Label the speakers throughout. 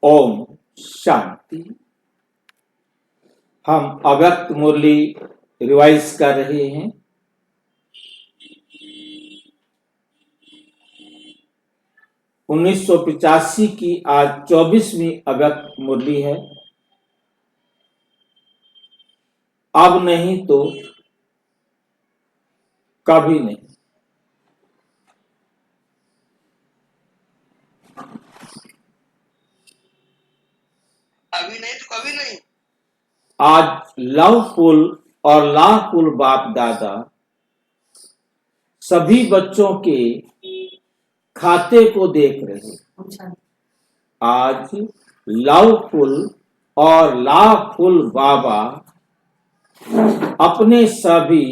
Speaker 1: ओम शांति। हम अव्यक्त मुरली रिवाइज कर रहे हैं। उन्नीस सौ 85 की आज 24वीं अव्यक्त मुरली है। अब नहीं तो कभी नहीं।
Speaker 2: अभी नहीं तो कभी नहीं।
Speaker 1: आज लवफुल और लाभफुल बाप दादा सभी बच्चों के खाते को देख रहे हैं। आज लवफुल और लाभफुल बाबा अपने सभी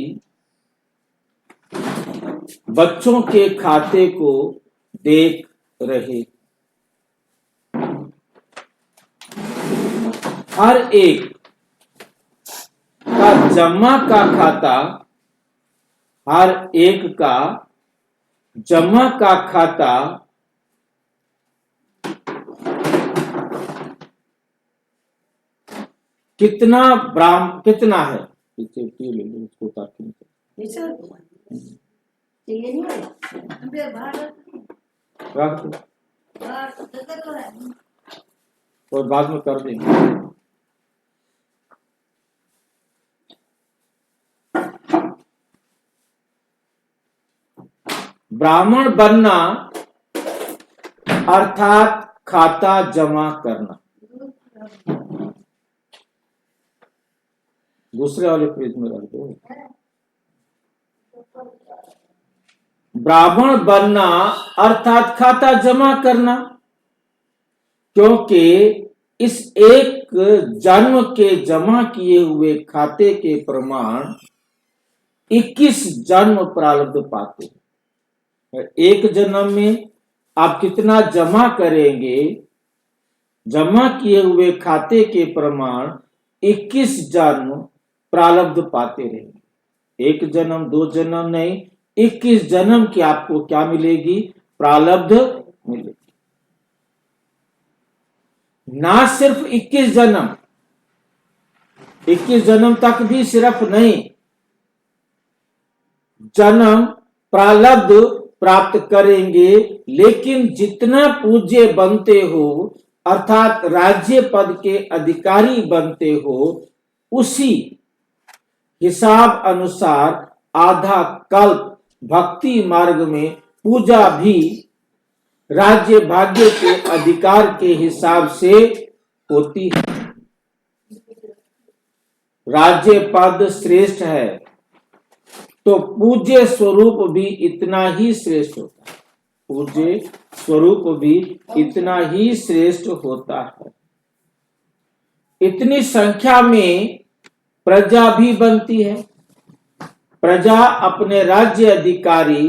Speaker 1: बच्चों के खाते को देख रहे। हर एक का जमा का खाता, हर एक का जमा का खाता कितना है। उसको और बाद में कर देंगे। ब्राह्मण बनना अर्थात खाता जमा करना। दूसरे वाले पेज में रख दो। ब्राह्मण बनना अर्थात खाता जमा करना, क्योंकि इस एक जन्म के जमा किए हुए खाते के प्रमाण 21 जन्म प्रारब्ध पाते हैं। एक जन्म में आप कितना जमा करेंगे, जमा किए हुए खाते के प्रमाण 21 जन्म प्रारब्ध पाते रहेंगे। एक जन्म दो जन्म नहीं, 21 जन्म की आपको क्या मिलेगी? प्रारब्ध मिलेगी। ना सिर्फ 21 जन्म, 21 जन्म तक भी सिर्फ नहीं, जन्म प्रारब्ध प्राप्त करेंगे, लेकिन जितना पूज्य बनते हो अर्थात राज्य पद के अधिकारी बनते हो, उसी हिसाब अनुसार आधा कल्प भक्ति मार्ग में पूजा भी राज्य भाग्य के अधिकार के हिसाब से होती है। राज्य पद श्रेष्ठ है तो पूज्य स्वरूप भी इतना ही श्रेष्ठ होता है। पूज्य स्वरूप भी इतना ही श्रेष्ठ होता है। इतनी संख्या में प्रजा भी बनती है। प्रजा अपने राज्य अधिकारी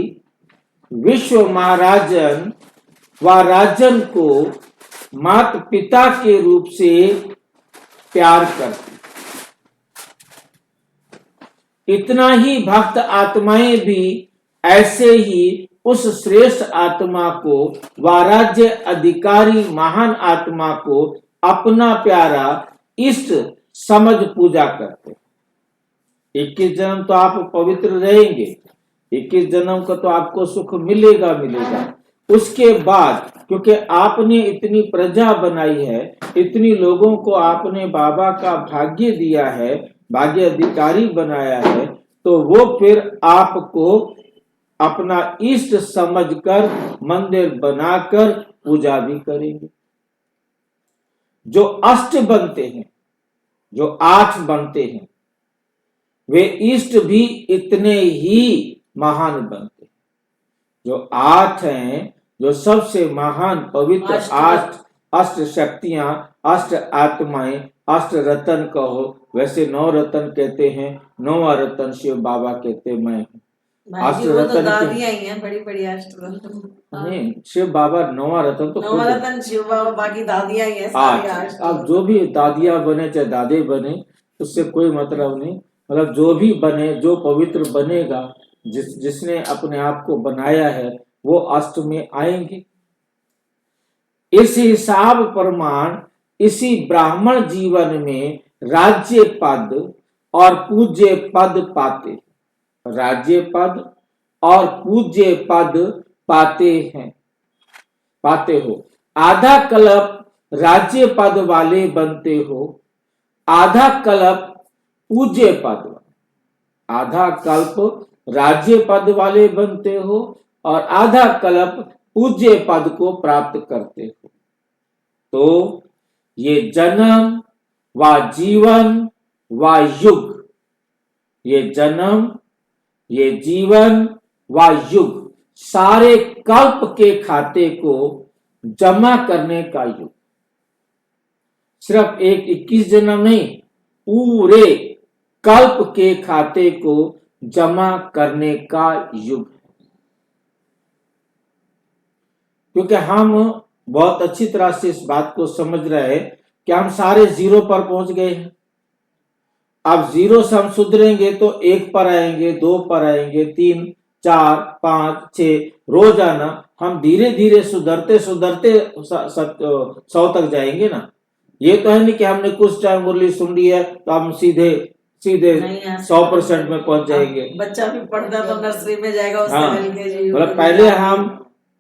Speaker 1: विश्व महाराजन व राजन को माता पिता के रूप से प्यार करती। इतना ही भक्त आत्माएं भी ऐसे ही उस श्रेष्ठ आत्मा को व राज्य अधिकारी महान आत्मा को अपना प्यारा इष्ट समझ पूजा करते। 21 जन्म तो आप पवित्र रहेंगे, 21 जन्म का तो आपको सुख मिलेगा। उसके बाद क्योंकि आपने इतनी प्रजा बनाई है, इतनी लोगों को आपने बाबा का भाग्य दिया है, भाग्य अधिकारी बनाया है, तो वो फिर आपको अपना इष्ट समझकर मंदिर बनाकर पूजा भी करेंगे। जो अष्ट बनते हैं, जो 8 बनते हैं, वे इष्ट भी इतने ही महान बनते हैं। जो 8 हैं, जो सबसे महान पवित्र 8 अष्ट शक्तियां, अष्ट आत्माएं, अष्ट रतन कहो, वैसे 9 रतन कहते हैं। 9वां रतन शिव बाबा कहते मैं हूँ। अष्ट रतन
Speaker 3: दादियां ही हैं, बड़ी अष्ट रतन
Speaker 1: नहीं, शिव बाबा 9वां रतन तो
Speaker 3: 9वां रतन शिव बाबा, बाकी दादियां ही हैं।
Speaker 1: अब जो भी दादियां बने चाहे दादे बने, उससे कोई मतलब नहीं। मतलब जो भी बने, जो पवित्र बनेगा, जिसने अपने आप को बनाया है, वो अष्ट में आएंगे। इस हिसाब प्रमाण इसी ब्राह्मण जीवन में राज्य पद और पूज्य पद पाते, राज्य पद और पूज्य पद पाते हो। आधा कल्प राज्य पद वाले बनते हो, आधा कल्प पूज्य पद, आधा कल्प राज्य पद वाले बनते हो और आधा कल्प पूज्य पद को प्राप्त करते हो। तो ये जन्म व जीवन व युग, ये जन्म, ये जीवन व युग, सारे कल्प के खाते को जमा करने का युग। सिर्फ एक 21 जन्म नहीं, पूरे कल्प के खाते को जमा करने का युग। क्योंकि हम बहुत अच्छी तरह से इस बात को समझ रहे हैं कि हम सारे जीरो पर पहुंच गए हैं। अब जीरो से हम सुधरेंगे तो 1 पर आएंगे, 2 पर आएंगे, 3, 4, 5, 6, रोजाना हम धीरे धीरे सुधरते सुधरते 100 तक जाएंगे ना। ये तो है नहीं कि हमने कुछ टाइम मुरली सुन ली है तो हम सीधे 100% में पहुंच जाएंगे।
Speaker 3: बच्चा भी पढ़ता तो नर्सरी में जाएगा, उससे
Speaker 1: हाँ, मतलब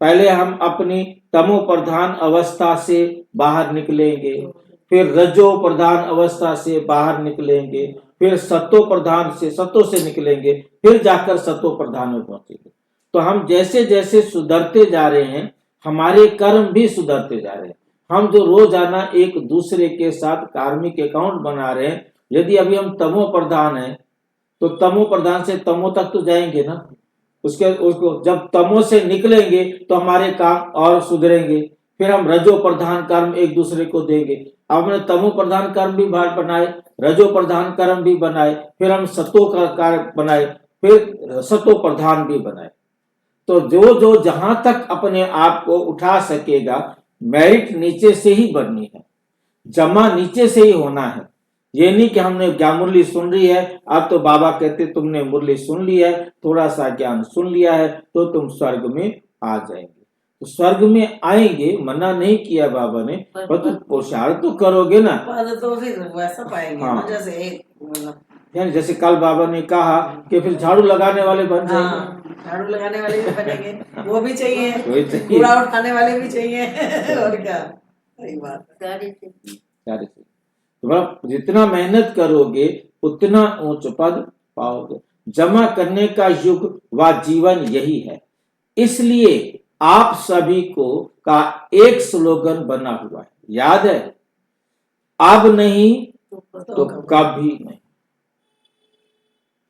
Speaker 1: पहले हम अपनी तमो प्रधान अवस्था से बाहर निकलेंगे, फिर रजो प्रधान अवस्था से बाहर निकलेंगे, फिर सत्तो से निकलेंगे, फिर जाकर सत्तो प्रधान में पहुंचेंगे। तो हम जैसे जैसे सुधरते जा रहे हैं, हमारे कर्म भी सुधरते जा रहे हैं। हम जो रोजाना एक दूसरे के साथ कार्मिक अकाउंट बना रहे हैं, यदि अभी हम तमो प्रधान हैं तो तमो प्रधान से तमो तक तो जाएंगे ना। उसको जब तमो से निकलेंगे तो हमारे काम और सुधरेंगे, फिर हम रजो प्रधान कर्म एक दूसरे को देंगे। अब हमने तमो प्रधान कर्म भी बनाए, रजो प्रधान कर्म भी बनाए, फिर हम सतो का कार्य बनाए, फिर सतो प्रधान भी बनाए। तो जो जहां तक अपने आप को उठा सकेगा, मेरिट नीचे से ही बननी है, जमा नीचे से ही होना है। ये नहीं कि हमने ज्ञान मुरली सुन ली है, अब तो बाबा कहते तुमने मुरली सुन ली है, थोड़ा सा ज्ञान सुन लिया है तो तुम स्वर्ग में आ जाएंगे। तो स्वर्ग में आएंगे, मना नहीं किया बाबा ने, पर तो पुरुषार्थ तो करोगे ना,
Speaker 3: तो फिर वैसा पाएंगे।
Speaker 1: हाँ।
Speaker 3: जैसे
Speaker 1: जैसे कल बाबा ने कहा कि फिर झाड़ू लगाने वाले बन जाएंगे।
Speaker 3: झाड़ू लगाने वाले भी बनेंगे, वो भी चाहिए, कूड़ा उठाने वाले भी चाहिए और क्या, सही बात।
Speaker 1: तो जितना मेहनत करोगे उतना ऊंच पद पाओगे। जमा करने का युग व जीवन यही है। इसलिए आप सभी को का एक स्लोगन बना हुआ है, याद है, अब नहीं तो कभी नहीं।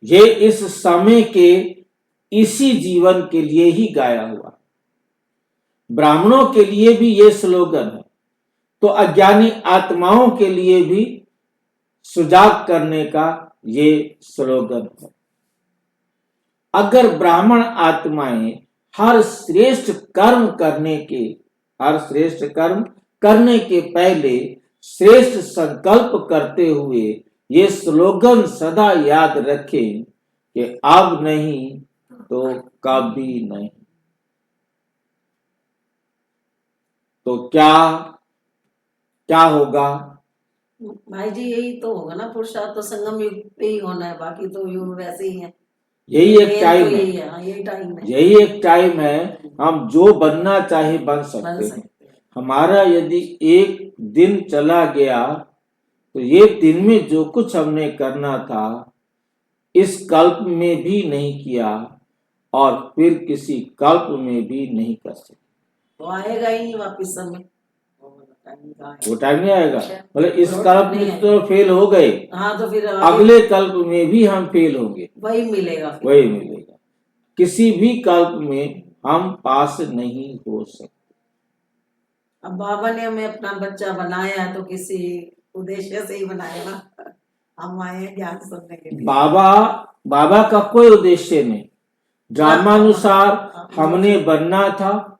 Speaker 1: ये इस समय के इसी जीवन के लिए ही गाया हुआ। ब्राह्मणों के लिए भी ये स्लोगन है, तो अज्ञानी आत्माओं के लिए भी सुजाग करने का ये स्लोगन है। अगर ब्राह्मण आत्माएं हर श्रेष्ठ कर्म करने के पहले श्रेष्ठ संकल्प करते हुए ये स्लोगन सदा याद रखें कि अब नहीं तो कभी नहीं, तो क्या होगा
Speaker 3: भाई जी? यही तो होगा ना, पुरुषार्थ तो संगम युग पे ही होना है, बाकी तो युग वैसे ही है।
Speaker 1: यही एक टाइम है, यही एक टाइम है हम जो बनना चाहे बन सकते हैं। हमारा यदि एक दिन चला गया तो ये दिन में जो कुछ हमने करना था इस कल्प में भी नहीं किया और फिर किसी कल्प में भी नहीं कर सकते,
Speaker 3: तो आएगा ही नहीं वापिस समय,
Speaker 1: वो टाइम नहीं आएगा। मतलब इस कल्प में तो फेल हो गए,
Speaker 3: हाँ, तो फिर
Speaker 1: अगले कल्प में भी हम फेल होंगे, वही मिलेगा। किसी भी कल्प में हम पास नहीं हो सकते।
Speaker 3: अब बाबा ने हमें अपना बच्चा बनाया तो किसी उद्देश्य से ही बनाया ना, हम आए ज्ञान सुनने के लिए। बाबा का कोई उद्देश्य नहीं, ड्रामानुसार हमने बनना था,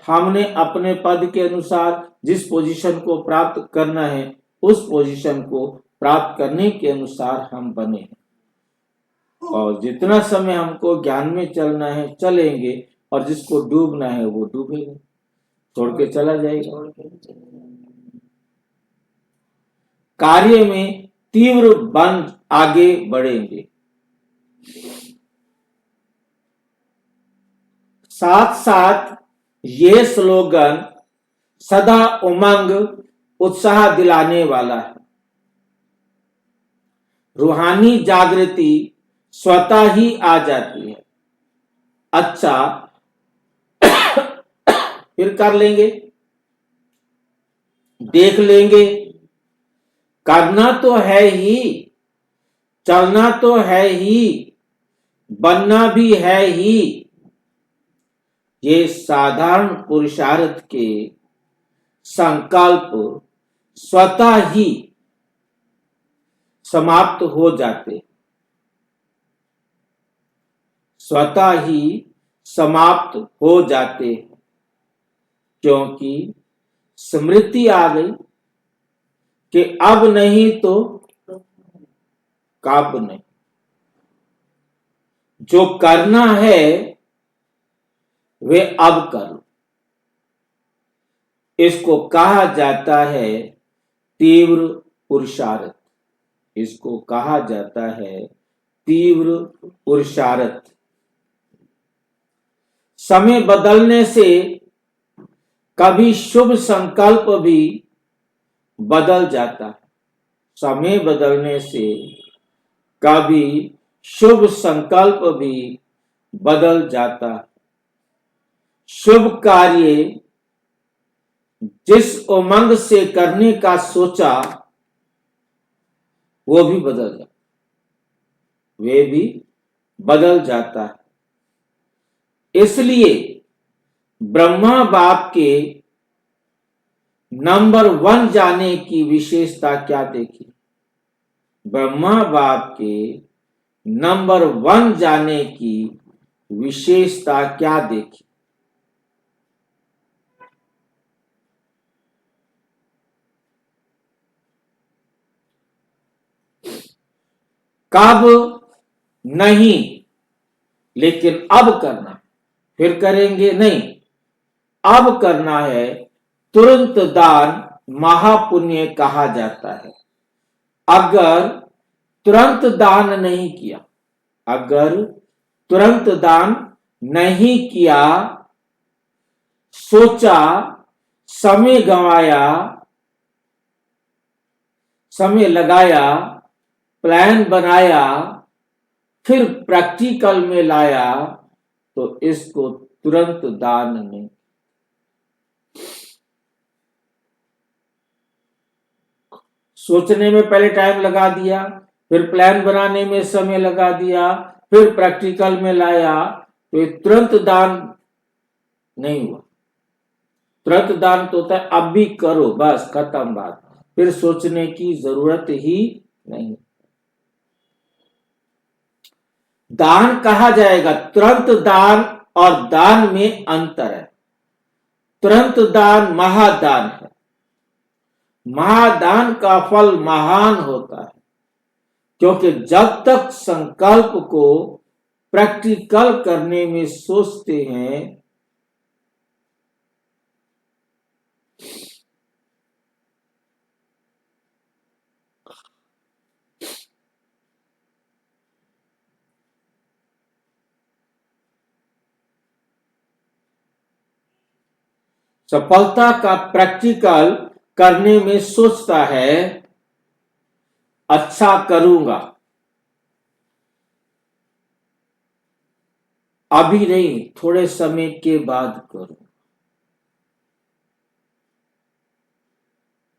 Speaker 3: हमने अपने पद के अनुसार जिस पोजीशन को प्राप्त करना है उस पोजीशन को प्राप्त करने के अनुसार हम बने हैं। और जितना समय हमको ज्ञान में चलना है चलेंगे, और जिसको डूबना है वो डूबेगा।
Speaker 1: छोड़ के चला जाएगा।
Speaker 3: छोड़ के चले जाएंगे।
Speaker 1: कार्य में तीव्र बन आगे बढ़ेंगे। साथ साथ ये स्लोगन सदा उमंग उत्साह दिलाने वाला है। रूहानी जागृति स्वतः ही आ जाती है। अच्छा, फिर कर लेंगे, देख लेंगे, करना तो है ही, चलना तो है ही, बनना भी है ही। ये साधारण पुरुषार्थ के संकल्प स्वतः ही समाप्त हो जाते, स्वतः ही समाप्त हो जाते, क्योंकि स्मृति आ गई कि अब नहीं तो कब नहीं। जो करना है वे अब करो। इसको कहा जाता है तीव्र पुरुषार्थ। इसको कहा जाता है तीव्र पुरुषार्थ। समय बदलने से कभी शुभ संकल्प भी बदल जाता है। समय बदलने से कभी शुभ संकल्प भी बदल जाता है। शुभ कार्य जिस उमंग से करने का सोचा वो भी बदल जाता, वे भी बदल जाता है। इसलिए ब्रह्मा बाप के नंबर 1 जाने की विशेषता क्या देखी? ब्रह्मा बाप के नंबर 1 जाने की विशेषता क्या देखी? कब नहीं, लेकिन अब करना, फिर करेंगे नहीं, अब करना है। तुरंत दान महापुण्य कहा जाता है। अगर तुरंत दान नहीं किया, अगर तुरंत दान नहीं किया, सोचा, समय गंवाया, समय लगाया, प्लान बनाया, फिर प्रैक्टिकल में लाया, तो इसको तुरंत दान नहीं। सोचने में पहले टाइम लगा दिया, फिर प्लान बनाने में समय लगा दिया, फिर प्रैक्टिकल में लाया, तो ये तुरंत दान नहीं हुआ। तुरंत दान तो होता है अब भी करो, बस खत्म बात, फिर सोचने की जरूरत ही नहीं। दान कहा जाएगा, तुरंत दान और दान में अंतर है। तुरंत दान महादान है। महादान का फल महान होता है, क्योंकि जब तक संकल्प को प्रैक्टिकल करने में सोचते हैं, सफलता का प्रैक्टिकल करने में सोचता है, अच्छा करूंगा, अभी नहीं, थोड़े समय के बाद करूं,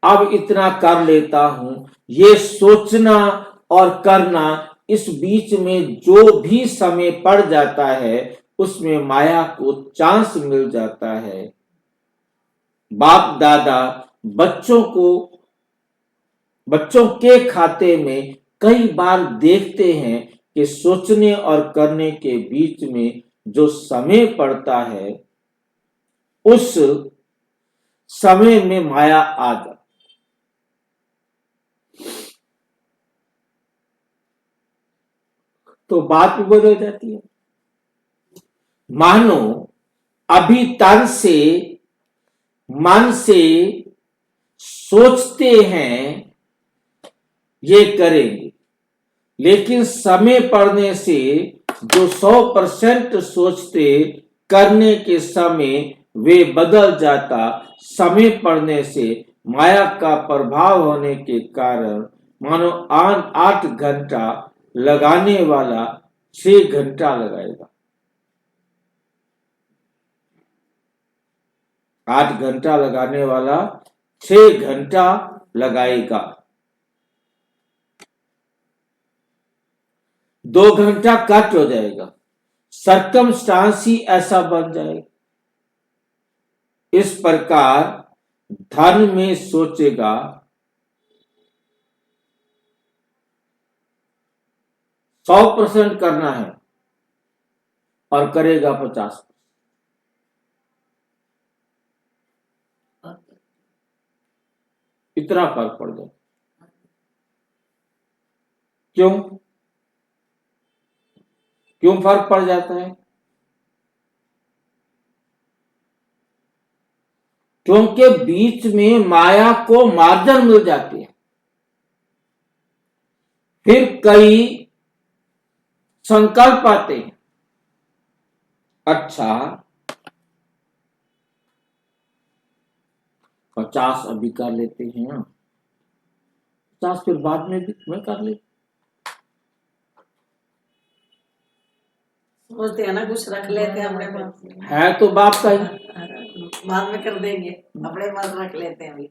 Speaker 1: अब इतना कर लेता हूं। ये सोचना और करना, इस बीच में जो भी समय पड़ जाता है, उसमें माया को चांस मिल जाता है। बाप दादा बच्चों के खाते में कई बार देखते हैं कि सोचने और करने के बीच में जो समय पड़ता है, उस समय में माया आ जाती, तो बात भी बदल जाती है। मानो अभी तन से मन से सोचते हैं ये करेंगे, लेकिन समय पड़ने से जो 100% सोचते करने के समय वे बदल जाता। समय पड़ने से माया का प्रभाव होने के कारण मानो 8 घंटा लगाने वाला 6 घंटा लगाएगा। 8 घंटा लगाने वाला 6 घंटा लगाएगा। 2 घंटा कट हो जाएगा। सर्कमस्टांस ही ऐसा बन जाएगा। इस प्रकार धन में सोचेगा 100% करना है और करेगा 50%। इतना फर्क पड़ जाए। क्यों फर्क पड़ जाता है? क्योंकि बीच में माया को मार्जिन मिल जाते हैं। फिर कई संकल्प आते हैं, अच्छा 50 अभी कर लेते हैं, 50 फिर बाद में भी मैं कर लेते।
Speaker 3: सोचते हैं ना, कुछ रख लेते हैं अपने पास।
Speaker 1: है तो बाप का ही,
Speaker 3: बाद में कर देंगे, अपने पास रख लेते हैं अभी।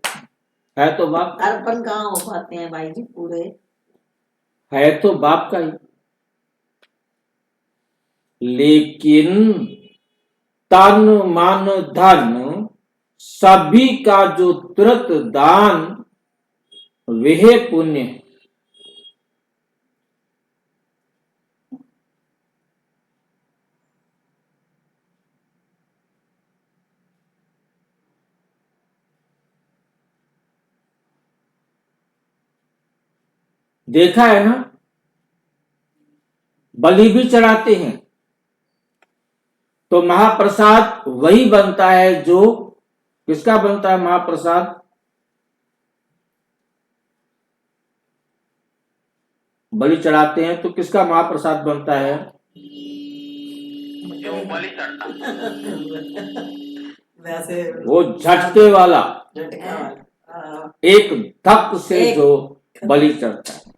Speaker 1: है तो बाप,
Speaker 3: अर्पण कहाँ हो पाते हैं भाई जी पूरे?
Speaker 1: है तो बाप का ही। लेकिन तन मन धन सभी का जो तुरंत दान वह पुण्य है। देखा है ना, बलि भी चढ़ाते हैं तो महाप्रसाद वही बनता है जो किसका बनता है महाप्रसाद? बलि चढ़ाते हैं तो किसका महाप्रसाद बनता है?
Speaker 2: जो बलि चढ़ता
Speaker 3: वैसे
Speaker 1: वो झटके वाला,
Speaker 3: झटका वाला,
Speaker 1: एक धक से जो बलि चढ़ता है।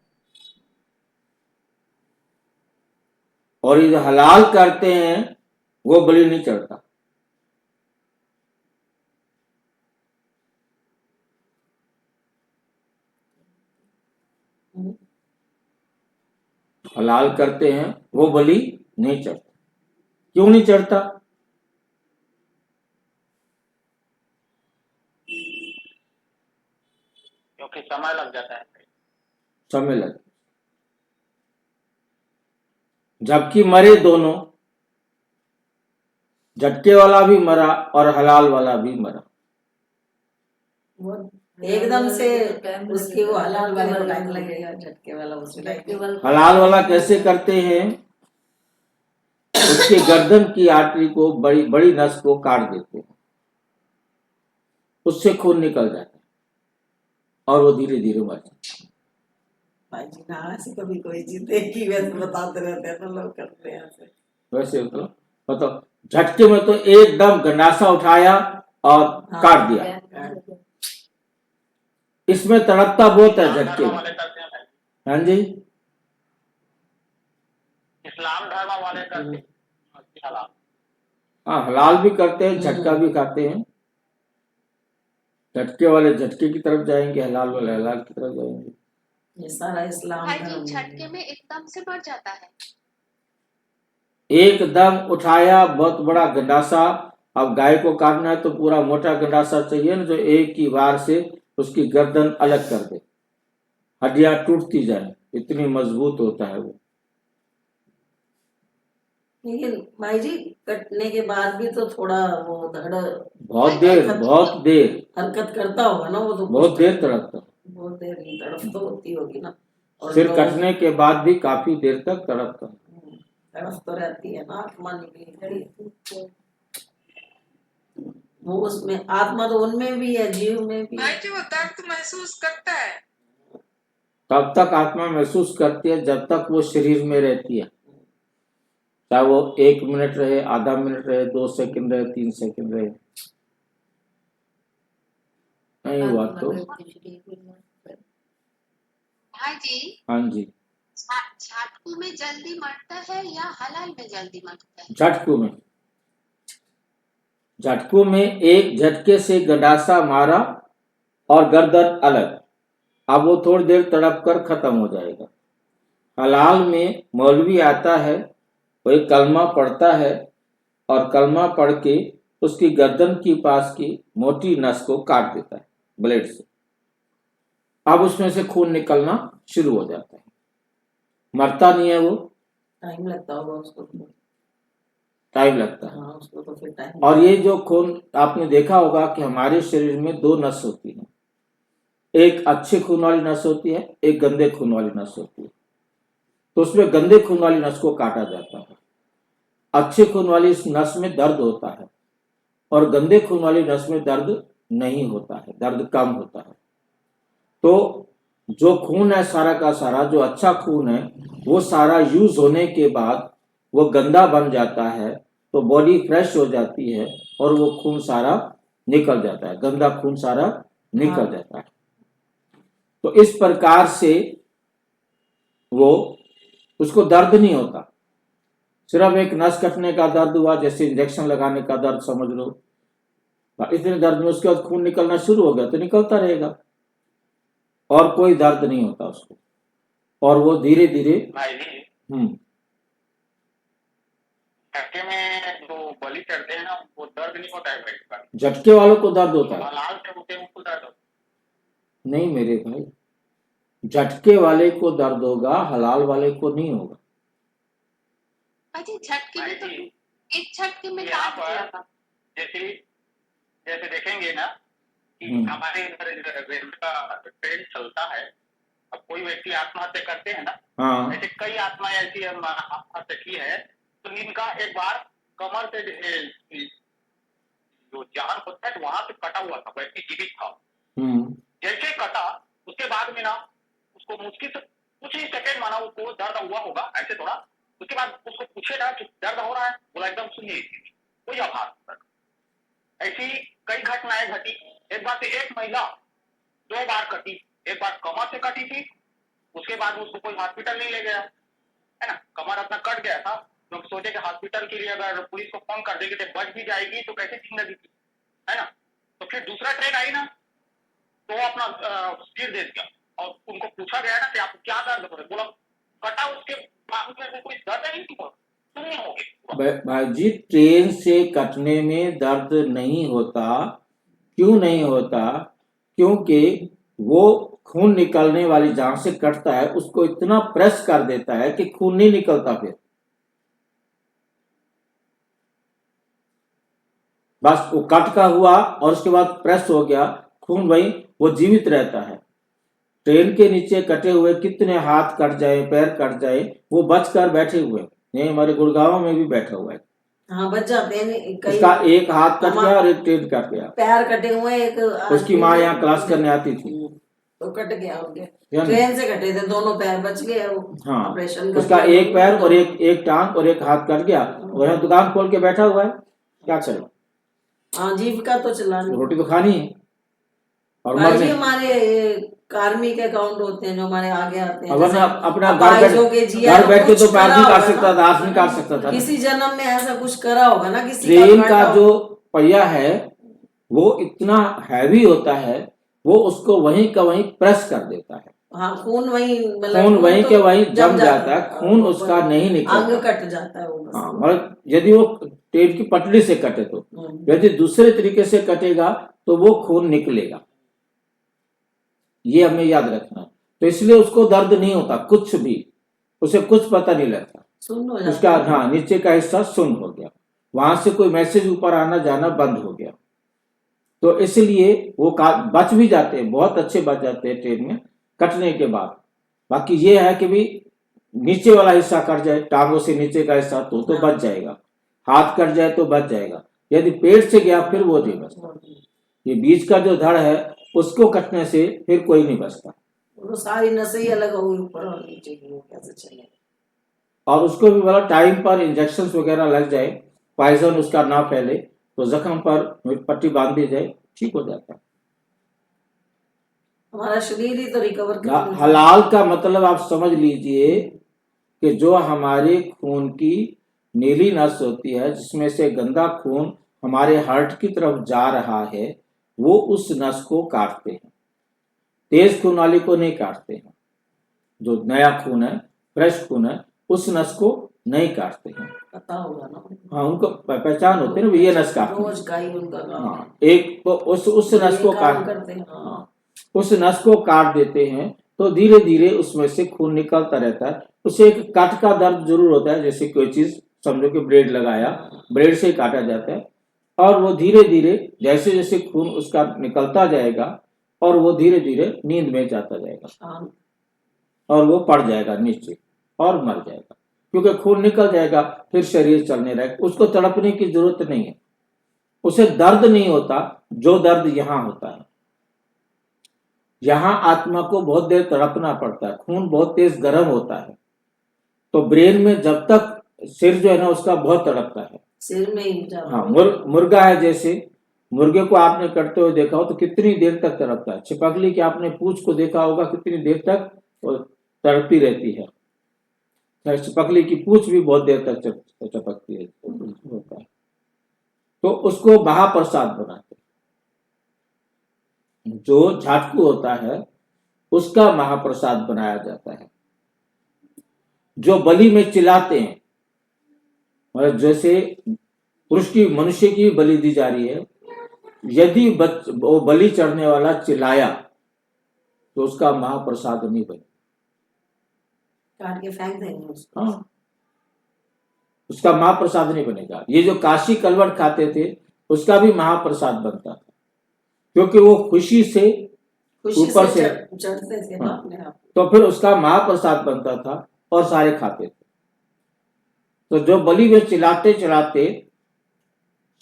Speaker 1: और ये जो हलाल करते हैं वो बलि नहीं चढ़ता। हलाल करते हैं वो बलि नहीं चढ़ता। क्यों नहीं चढ़ता?
Speaker 2: क्योंकि समय लग जाता है।
Speaker 1: समय लगे, जबकि मरे दोनों, झटके वाला भी मरा और हलाल वाला भी मरा।
Speaker 3: वो एकदम से उसकी वो हलाल वाले को टाइम लगेगा, झटके वाला उसको।
Speaker 1: हलाल वाला कैसे करते हैं? उसके गर्दन की आर्टरी को, बड़ी बड़ी नस को काट देते हैं, उससे खून निकल जाता है और वो धीरे धीरे मर जाता है।
Speaker 3: भाई जी ना ऐसे कभी कोई चीज देखी वैसे बताते रहते हैं तो लोग करते हैं ऐसे।
Speaker 1: वैसे मतलब झटके में तो एकदम गंडासा उठाया और काट दिया। इसमें तड़पता बहुत है झटके में। हाँ जी,
Speaker 2: इस्लाम धर्म वाले करते हैं।
Speaker 1: हाँ हलाल भी करते हैं, झटका भी खाते हैं। झटके वाले झटके की तरफ जाएंगे, हलाल वाले हलाल की तरफ जाएंगे।
Speaker 3: ये सारा इस्लाम
Speaker 4: भाई
Speaker 3: धर्म
Speaker 4: जी झटके में एकदम से मर जाता है।
Speaker 1: एकदम उठाया बहुत बड़ा गंडासा। अब गाय को काटना है तो पूरा मोटा गंडासा चाहिए ना, जो एक ही बार से उसकी गर्दन अलग कर दे, हड्डियां टूटती जाए, इतनी मजबूत होता है वो।
Speaker 3: लेकिन भाई जी कटने के बाद भी तो थोड़ा वो धड़
Speaker 1: बहुत देर
Speaker 3: हरकत करता होगा ना वो तो,
Speaker 1: बहुत देर तड़पता,
Speaker 3: बहुत देर तड़प तो होती होगी ना। और
Speaker 1: सिर कटने के बाद भी काफी देर तक तड़पता,
Speaker 3: तड़प तो रहती है ना, आत्मा निकली खड़ी। वो उसमें आत्मा तो उनमें भी है, जीव में भी
Speaker 5: भाई
Speaker 3: है।
Speaker 5: जी वो दर्द महसूस करता है।
Speaker 1: तब तक आत्मा महसूस करती है जब तक वो शरीर में रहती है, चाहे वो 1 मिनट रहे, आधा मिनट रहे, 2 सेकंड रहे, 3 सेकंड रहे। नहीं हुआ
Speaker 3: आत्मा
Speaker 1: तो
Speaker 3: रहती है।
Speaker 4: भाई जी,
Speaker 1: हाँ जी,
Speaker 4: झाटकू में जल्दी मरता है या हलाल में जल्दी मरता है?
Speaker 1: झटकू में। झटकू में एक झटके से गंडासा मारा और गर्दन अलग, अब वो थोड़ी देर तड़प कर खत्म हो जाएगा। हलाल में मौलवी आता है, वही कलमा पढ़ता है और कलमा पढ़ के उसकी गर्दन की पास की मोटी नस को काट देता है ब्लेड से। अब उसमें से खून निकलना शुरू हो जाता है, मरता नहीं है वो,
Speaker 3: टाइम लगता होगा उसको तो।
Speaker 1: टाइम लगता है।
Speaker 3: हाँ उसको तो फिर टाइम।
Speaker 1: और ये जो खून आपने देखा होगा कि हमारे शरीर में 2 नस होती है, एक अच्छे खून वाली नस होती है, एक गंदे खून वाली नस होती है। तो उसमें गंदे खून वाली नस को काटा जाता है। अच्छे खून वाली इस नस में दर्द होता है और गंदे खून वाली नस में दर्द नहीं होता है, दर्द कम होता है। तो जो खून है सारा का सारा, जो अच्छा खून है, वो सारा यूज होने के बाद वो गंदा बन जाता है, तो बॉडी फ्रेश हो जाती है और वो खून सारा निकल जाता है, गंदा खून सारा निकल
Speaker 3: हाँ।
Speaker 1: जाता है। तो इस प्रकार से वो उसको दर्द नहीं होता, सिर्फ एक नस कटने का दर्द हुआ, जैसे इंजेक्शन लगाने का दर्द समझ लो, इतने दर्द में उसके बाद खून निकलना शुरू हो गया तो निकलता रहेगा और कोई दर्द नहीं होता उसको, और वो धीरे धीरे
Speaker 2: भाई जी,
Speaker 1: हम्म
Speaker 2: झटके में जो बलि चढ़ते हैं ना, वो दर्द नहीं होता है पेट का।
Speaker 1: झटके वालों को दर्द होता है।
Speaker 2: हलाल से होते हैं उनको दर्द होता
Speaker 1: नहीं मेरे भाई, झटके वाले को दर्द होगा, हलाल वाले को नहीं होगा।
Speaker 4: भाई जी, झटके
Speaker 2: है।
Speaker 4: में तो
Speaker 2: भाई जी,
Speaker 4: एक झटके में
Speaker 2: यहाँ
Speaker 4: काट
Speaker 2: पर
Speaker 4: दिया था।
Speaker 2: जैसे जैसे देखेंगे ना कि हमारे इधर रेल का ट्रेन चलता है, अब कोई व्यक्ति आत्महत्या करते हैं ना,
Speaker 1: हाँ
Speaker 2: ऐसे कई आत्माएं ऐसी आत्महत्या की है, तो इनका एक बार कमर से जो जान होता है वहां से कटा हुआ था, व्यक्ति जीवित था। जैसे कटा उसके बाद में ना उसको मुश्किल से कुछ ही सेकंड माना उसको दर्द हुआ होगा ऐसे थोड़ा, उसके बाद उसको पूछे ना कि दर्द हो रहा है, बोला एकदम सुनिए कोई आभास। ऐसी कई घटनाएं घटी। एक बार से एक महिला 2 बार कटी, एक बार कमर से कटी थी, उसके बाद उसको कोई हॉस्पिटल नहीं ले गया, है ना, कमर अपना कट गया था, तो सोचे कि हॉस्पिटल के लिए अगर पुलिस को फोन कर देंगे तो बच भी जाएगी तो कैसे जिंदगी थी, है ना। तो फिर दूसरा ट्रेन आई ना, तो अपना सिर दे दिया और उनको पूछा गया ना कि आपको क्या दर्द हो रहा है, बोला कटा, उसके बाद में कोई दर्द नहीं थी, सुनने हो गए।
Speaker 1: भाई जी, ट्रेन से कटने में दर्द नहीं होता। क्यों नहीं होता? क्योंकि वो खून निकलने वाली जहां से कटता है उसको इतना प्रेस कर देता है कि खून नहीं निकलता, फिर बस वो कट का हुआ और उसके बाद प्रेस हो गया खून, वही वो जीवित रहता है। ट्रेन के नीचे कटे हुए कितने हाथ कट जाए, पैर कट जाए, वो बचकर बैठे हुए। नहीं, हमारे गुड़गांव में भी बैठा हुआ है,
Speaker 3: हाँ बच जाते हैं कई।
Speaker 1: उसका एक हाथ कट गया और एक ट्रेन कट गया,
Speaker 3: पैर कटे हुए, एक
Speaker 1: उसकी माँ यहाँ क्लास करने आती थी,
Speaker 3: तो कट गया उनके,
Speaker 1: यानी-
Speaker 3: ट्रेन से कटे थे, दोनों पैर बच गए।
Speaker 1: हाँ,
Speaker 3: ऑपरेशन
Speaker 1: उसका एक पैर और एक टांग और एक हाथ कट गया, और यहाँ दुकान खोल के बैठा हुआ है, क्या करे?
Speaker 3: हाँ जीविका तो चलानी,
Speaker 1: रोटी तो खानी है और
Speaker 3: भाई जी
Speaker 1: मरने।
Speaker 3: हमारे कार्मिक अकाउंट होते हैं जो हमारे आगे आते हैं,
Speaker 1: वरना अपना
Speaker 3: अब
Speaker 1: घर
Speaker 3: आइजों के जिया
Speaker 1: घर बैठ के
Speaker 3: कुछ
Speaker 1: तो पैर
Speaker 3: करा
Speaker 1: नहीं काट
Speaker 3: होगा
Speaker 1: सकता
Speaker 3: ना।
Speaker 1: था, हाथ नहीं काट सकता था।
Speaker 3: किसी जन्म में ऐसा कुछ करा होगा ना, किसी
Speaker 1: ट्रेन का
Speaker 3: काटा
Speaker 1: जो
Speaker 3: होगा।
Speaker 1: पहिया है वो इतना हैवी होता है, वो उसको वहीं का वहीं प्रेस कर देता है।
Speaker 3: हाँ खून वहीं,
Speaker 1: खून वहीं
Speaker 3: तो
Speaker 1: के वहीं जम
Speaker 3: जम
Speaker 1: जाता है, खून उसका नहीं निकलता।
Speaker 3: अंग कट जाता है वो बस।
Speaker 1: हाँ, मतलब यदि वो ट्रेन की पटरी से कटे तो, यदि दूसरे तरीके से कटेगा तो वो खून निकलेगा, ये हमें याद रखना। तो इसलिए उसको दर्द नहीं होता कुछ भी, उसे कुछ पता नहीं लगता,
Speaker 3: सुन्न हो जाता
Speaker 1: उसका
Speaker 3: है।
Speaker 1: हाँ नीचे का हिस्सा सुन्न हो गया, वहां से कोई मैसेज ऊपर आना जाना बंद हो गया। तो इसलिए वो बच भी जाते हैं, बहुत अच्छे बच जाते हैं ट्रेन में कटने के बाद। बाकी ये है कि भी नीचे वाला हिस्सा कट जाए, टांगों से नीचे का हिस्सा तो बच जाएगा, हाथ कट जाए तो बच जाएगा, यदि पेट से गया फिर वो नहीं बचता। ये बीच का जो धड़ है उसको कटने से फिर कोई नहीं बचता।
Speaker 3: वो सारी नसें ही अलग होगी ऊपर और नीचे की, वो कैसे चले।
Speaker 1: और उसको भी बोला टाइम पर इंजेक्शन वगैरह लग जाए, पॉइजन उसका ना फैले, तो जख्म पर पट्टी बांध दी जाए, ठीक हो जाता है।
Speaker 3: हमारा शरीर ही तो रिकवर कर
Speaker 1: हलाल का मतलब आप समझ लीजिए कि जो हमारे खून की नीली नस होती है, जिसमें से गंदा खून हमारे हार्ट की तरफ जा रहा है, वो उस नस को काटते हैं। तेज खून वाली को नहीं काटते हैं। जो नया खून है, फ्रेश खून है, उस नस को नहीं काटते हैं।
Speaker 3: पता होगा ना।
Speaker 1: हाँ, उनको पहचान होती है ना, ये नस काटते
Speaker 3: रोज का ही उनका काम।
Speaker 1: हाँ, एक तो उस नस को काट
Speaker 3: करते हैं। हाँ।
Speaker 1: उस नस को काट देते हैं तो धीरे धीरे उसमें से खून निकलता रहता है। उसे एक कट का दर्द जरूर होता है, जैसे कोई चीज समझो कि ब्रेड लगाया, ब्रेड से काटा जाता है, और वो धीरे धीरे जैसे जैसे खून उसका निकलता जाएगा और वो धीरे धीरे नींद में जाता जाएगा और वो पड़ जाएगा नीचे और मर जाएगा, क्योंकि खून निकल जाएगा, फिर शरीर चलने लगेगा। उसको तड़पने की जरूरत नहीं है, उसे दर्द नहीं होता जो दर्द यहाँ होता है। यहाँ आत्मा को बहुत देर तड़पना पड़ता है, खून बहुत तेज गर्म होता है, तो ब्रेन में जब तक सिर जो है ना उसका बहुत तड़पता है।
Speaker 3: सिर में ही
Speaker 1: हाँ, मुर्गा है, जैसे मुर्गे को आपने कटते हुए देखा हो तो कितनी देर तक तड़पता है। छिपकली की आपने पूंछ को देखा होगा, कितनी देर तक वो तड़पती रहती है। छिपकली की पूंछ भी बहुत देर तक चपकती है होता है। तो उसको महाप्रसाद बनाते हैं। जो झाटकू होता है उसका महाप्रसाद बनाया जाता है। जो बलि में चिल्लाते हैं, और जैसे पुरुष की मनुष्य की बलि दी जा रही है, यदि वो बलि चढ़ने वाला चिल्लाया तो उसका महाप्रसाद नहीं बने,
Speaker 3: काट के फेंक देंगे उसको।
Speaker 1: हाँ, उसका महाप्रसाद नहीं बनेगा। ये जो काशी कलवट खाते थे उसका भी महाप्रसाद बनता था, क्योंकि वो खुशी से ऊपर से
Speaker 3: चढ़ते थे
Speaker 1: हाँ,
Speaker 3: अपने आप।
Speaker 1: तो फिर उसका महाप्रसाद बनता था और सारे खाते थे। तो जो बलि में चिल्लाते चिल्लाते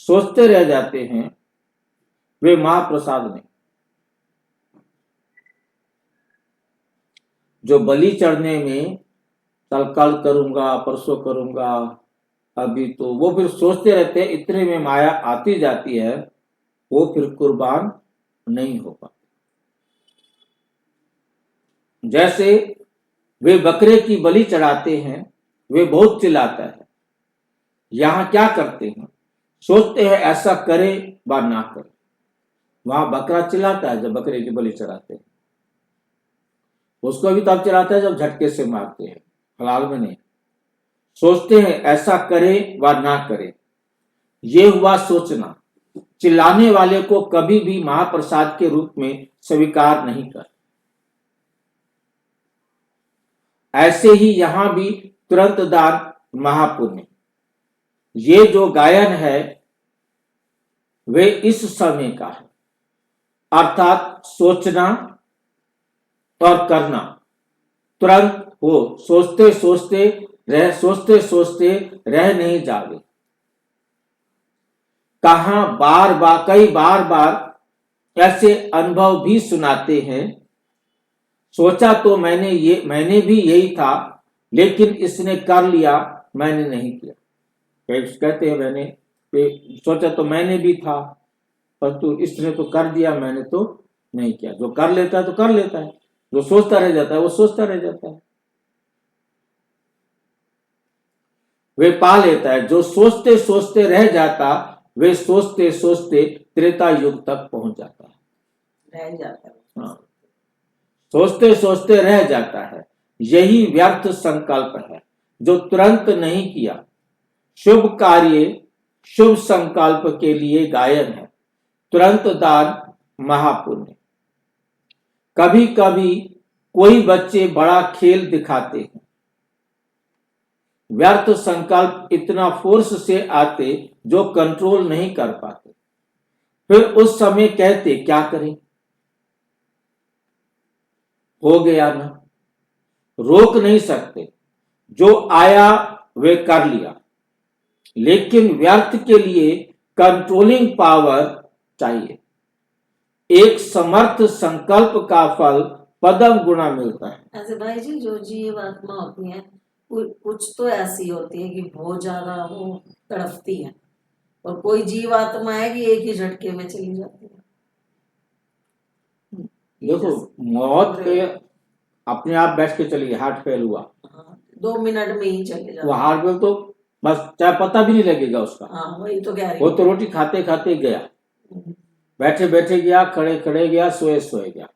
Speaker 1: सोचते रह जाते हैं, वे महाप्रसाद नहीं। जो बलि चढ़ने में कल करूंगा, परसों करूंगा, अभी तो वो फिर सोचते रहते हैं, इतने में माया आती जाती है, वो फिर कुर्बान नहीं हो पाते। जैसे वे बकरे की बलि चढ़ाते हैं, वे बहुत चिल्लाता है। यहां क्या करते हैं, सोचते हैं ऐसा करे व ना करे। वहां बकरा चिल्लाता है जब बकरे की बलि चढ़ाते हैं, उसको भी तब चिल्लाता है जब झटके से मारते हैं, हलाल में नहीं। सोचते हैं ऐसा करे व ना करे, ये हुआ सोचना। चिल्लाने वाले को कभी भी महाप्रसाद के रूप में स्वीकार नहीं कर। ऐसे ही यहां भी तुरंत दान महापुण्य। ये जो गायन है वे इस समय का है, अर्थात सोचना और करना तुरंत हो। सोचते सोचते रह नहीं जावे। कहां कई बार ऐसे अनुभव भी सुनाते हैं। सोचा तो मैंने भी यही था, लेकिन इसने कर लिया, मैंने नहीं किया। कहते हैं मैंने सोचा तो मैंने भी था, पर तू इसने तो कर दिया, मैंने तो नहीं किया। जो कर लेता है तो कर लेता है, जो सोचता रह जाता है वो सोचता रह जाता है। वे पा लेता है। जो सोचते सोचते रह जाता, वे सोचते सोचते त्रेता युग तक पहुंच जाता है।
Speaker 3: रह जाता है।
Speaker 1: हाँ, सोचते सोचते रह जाता है। यही व्यर्थ संकल्प है जो तुरंत नहीं किया। शुभ कार्य शुभ संकल्प के लिए गायन है, तुरंत दान महापुण्य। कभी कभी कोई बच्चे बड़ा खेल दिखाते हैं, व्यर्थ संकल्प इतना फोर्स से आते जो कंट्रोल नहीं कर पाते। फिर उस समय कहते क्या करें, हो गया ना, रोक नहीं सकते। जो आया वे कर लिया, लेकिन व्यर्थ के लिए कंट्रोलिंग पावर चाहिए। एक समर्थ संकल्प का फल पदम गुणा मिलता है।
Speaker 3: ऐसे भाई जी जो जीव आत्मा होती है कुछ तो ऐसी होती है कि बहुत ज्यादा वो तड़फती है, और कोई जीव आत्मा है कि एक ही झटके में चली जाती है।
Speaker 1: देखो मौत के अपने आप बैठ के चली गई, हार्ट फेल हुआ,
Speaker 3: 2 मिनट में ही चले जाते
Speaker 1: वो हार्ट फेल तो बस चाहे पता भी नहीं लगेगा उसका।
Speaker 3: हाँ वही तो कह रही
Speaker 1: वो तो रोटी खाते खाते गया, बैठे बैठे गया, खड़े खड़े गया, सोए सोए गया,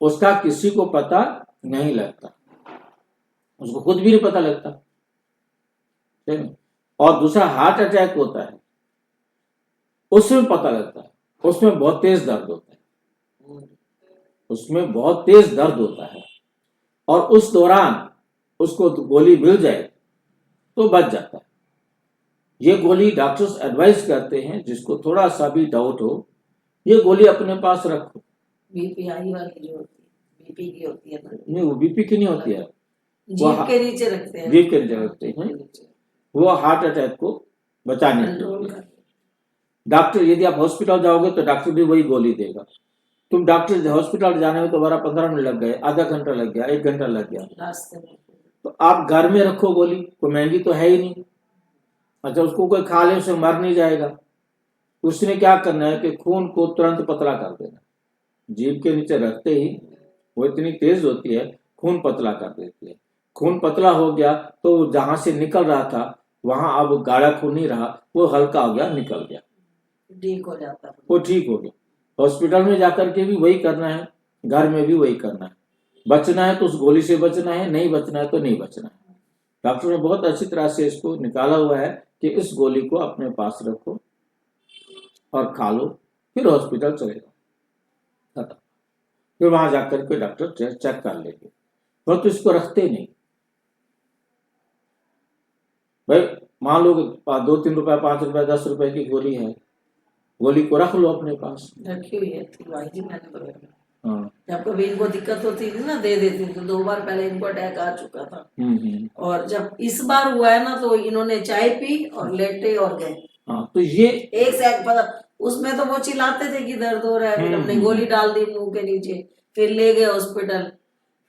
Speaker 1: उसका किसी को पता नहीं लगता, उसको खुद भी नहीं पता लगता। और दूसरा हार्ट अटैक होता है, उसमें पता लगता है, उसमें बहुत तेज दर्द होता है, उसमें बहुत तेज दर्द होता है, और उस दौरान उसको गोली मिल जाए तो बच जाता है। ये गोली डॉक्टर्स एडवाइस करते हैं जिसको थोड़ा सा भी डाउट हो, ये गोली अपने पास रखो।
Speaker 3: बीपीआई वाली जो होती है, बीपी की होती है ना?
Speaker 1: नहीं, वो बीपी की नहीं होती है,
Speaker 3: जीभ के नीचे रखते हैं,
Speaker 1: जीभ के नीचे रखते हैं, वो हार्ट अटैक को बचाने के लिए। डॉक्टर यदि आप हॉस्पिटल जाओगे तो डॉक्टर भी वही गोली देगा। तुम डॉक्टर हॉस्पिटल जाने में तुम्हारा 15 मिनट लग गए, आधा घंटा लग गया, 1 घंटा लग गया,
Speaker 3: रास्ते में,
Speaker 1: तो आप घर में रखो गोली, कोई महंगी तो है ही नहीं। अच्छा उसको कोई खा ले उसे मर नहीं जाएगा। उसने क्या करना है कि खून को तुरंत पतला कर देना, जीभ के नीचे रखते ही वो इतनी तेज होती है, खून पतला कर देती है। खून पतला हो गया तो जहां से निकल रहा था वहां अब गाढ़ा खून नहीं रहा, वो हल्का हो गया, निकल गया,
Speaker 3: ठीक हो जाता है,
Speaker 1: वो ठीक हो गया। हॉस्पिटल में जाकर के भी वही करना है, घर में भी वही करना है। बचना है तो उस गोली से बचना है, नहीं बचना है तो नहीं बचना है। डॉक्टर ने बहुत अच्छी तरह से इसको निकाला हुआ है कि इस गोली को अपने पास रखो और खा लो, फिर हॉस्पिटल चले जाओ, खत्म। फिर वहां जाकर के डॉक्टर चेक कर लेंगे, पर तो इसको रखते नहीं भाई। मान लो 2-3 रुपए, 5 रुपए, 10 रुपए की गोली है, गोली को रख लो अपने पास।
Speaker 3: रखी हुई है भाई जी मैंने तो।
Speaker 1: हाँ,
Speaker 3: जब कभी इनको दिक्कत होती थी ना दे देती थी, 2 बार पहले इनको अटैक आ चुका था, और जब इस बार हुआ है ना तो इन्होंने चाय पी और लेटे और गए।
Speaker 1: हाँ, तो ये
Speaker 3: एक से एक पता, उसमें तो वो चिल्लाते थे कि दर्द हो रहा है, फिर हमने गोली डाल दी मुंह के नीचे, फिर ले गए हॉस्पिटल।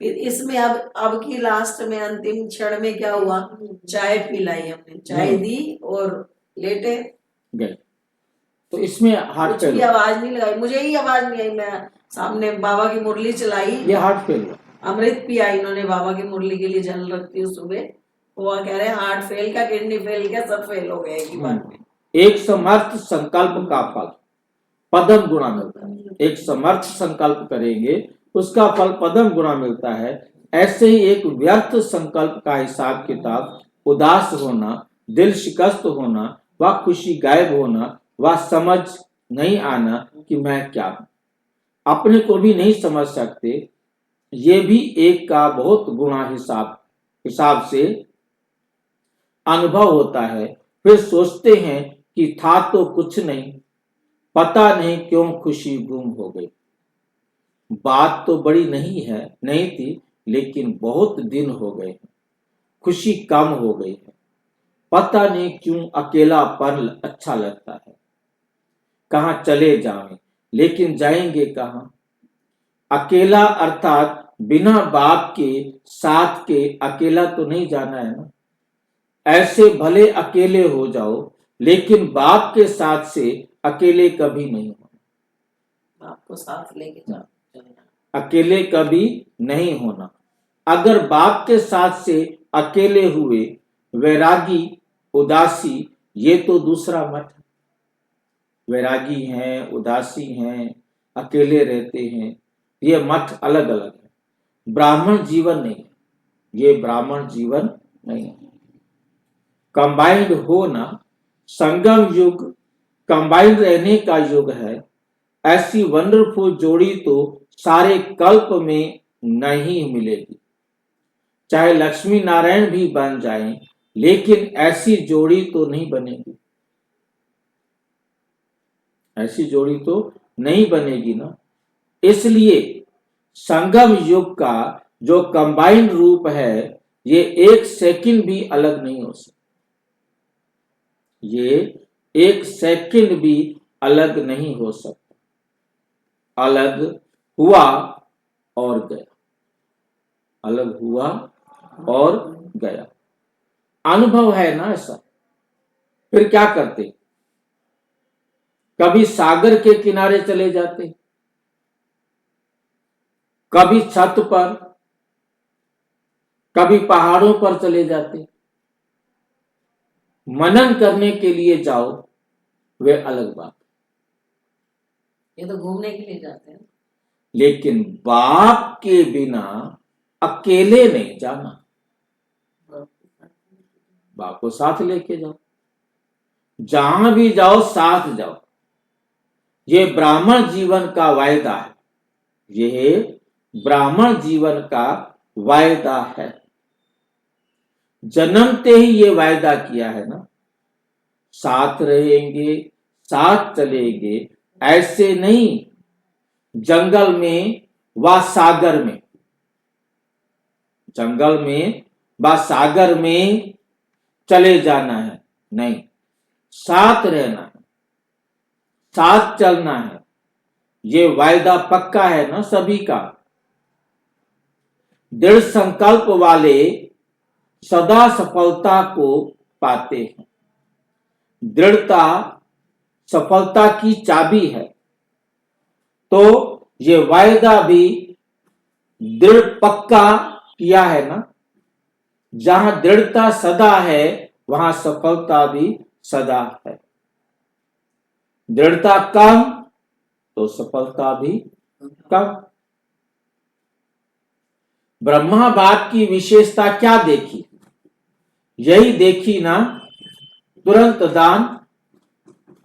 Speaker 3: फिर इसमें अब की लास्ट में अंतिम क्षण में क्या हुआ, चाय पिलाई हमने, चाय दी और लेटे
Speaker 1: गए। तो इसमें हार्ट
Speaker 3: कुछ
Speaker 1: फेल
Speaker 3: भी आवाज नहीं लगाई, मुझे ही आवाज नहीं आई। मैं सामने बाबा की मुरली चलाई,
Speaker 1: ये हार्ट फेल हुआ,
Speaker 3: अमृत पिया इन्होंने बाबा की मुरली के लिए, जल रखती हूँ सुबह। वो कह रहे हैं हार्ट फेल का, किडनी फेल का, सब फेल हो गए एक ही बार में।
Speaker 1: एक समर्थ संकल्प का फल पदम गुणा मिलता है। एक समर्थ संकल्प करेंगे उसका फल पदम गुणा मिलता है। ऐसे ही एक व्यर्थ संकल्प का हिसाब किताब, उदास होना, दिल शिकस्त होना, व खुशी गायब होना, व समझ नहीं आना कि मैं क्या हूं, अपने को भी नहीं समझ सकते, ये भी एक का बहुत गुणा हिसाब से अनुभव होता है। फिर सोचते हैं कि था तो कुछ नहीं, पता नहीं क्यों खुशी गुम हो गई। बात तो बड़ी नहीं थी, लेकिन बहुत दिन हो गए, खुशी कम हो गई है। पता नहीं क्यों अकेलापन अच्छा लगता है। कहां चले जाएं, लेकिन जाएंगे कहां। अकेला अर्थात बिना बाप के साथ के अकेला तो नहीं जाना है ना। ऐसे भले अकेले हो जाओ, लेकिन बाप के साथ से अकेले कभी नहीं होना।
Speaker 3: बाप को साथ लेके जाओ,
Speaker 1: अकेले कभी नहीं होना। अगर बाप के साथ से अकेले हुए, वैरागी, उदासी, ये तो दूसरा मठ है। वैरागी हैं, उदासी हैं, अकेले रहते हैं, ये मठ अलग अलग है। ब्राह्मण जीवन नहीं है, ये ब्राह्मण जीवन नहीं है। कंबाइंड होना, संगम युग कंबाइंड रहने का युग है। ऐसी वंडरफुल जोड़ी तो सारे कल्प में नहीं मिलेगी। चाहे लक्ष्मी नारायण भी बन जाएं, लेकिन ऐसी जोड़ी तो नहीं बनेगी। ऐसी जोड़ी तो नहीं बनेगी ना। इसलिए संगम युग का जो कंबाइंड रूप है, ये 1 सेकंड भी अलग नहीं हो सकता। ये एक सेकंड भी अलग नहीं हो सकता। अलग हुआ और गया, अलग हुआ और गया। अनुभव है ना ऐसा। फिर क्या करते? कभी सागर के किनारे चले जाते, कभी छत पर, कभी पहाड़ों पर चले जाते। मनन करने के लिए जाओ, वे अलग बात।
Speaker 3: ये तो घूमने के लिए जाते हैं।
Speaker 1: लेकिन बाप के बिना अकेले नहीं जाना, बाप को साथ लेके जाओ। जहां भी जाओ साथ जाओ। ये ब्राह्मण जीवन का वायदा है, ये ब्राह्मण जीवन का वायदा है। जन्मते ही ये वायदा किया है ना, साथ रहेंगे, साथ चलेंगे। ऐसे नहीं जंगल में व सागर में, जंगल में व सागर में चले जाना है, नहीं, साथ रहना है, साथ चलना है। ये वायदा पक्का है ना सभी का। दृढ़ संकल्प वाले सदा सफलता को पाते हैं। दृढ़ता सफलता की चाबी है। तो ये वायदा भी दृढ़ पक्का किया है ना। जहां दृढ़ता सदा है वहां सफलता भी सदा है। दृढ़ता कम तो सफलता भी कम। ब्रह्मा बाप की विशेषता क्या देखी? यही देखी ना, तुरंत दान,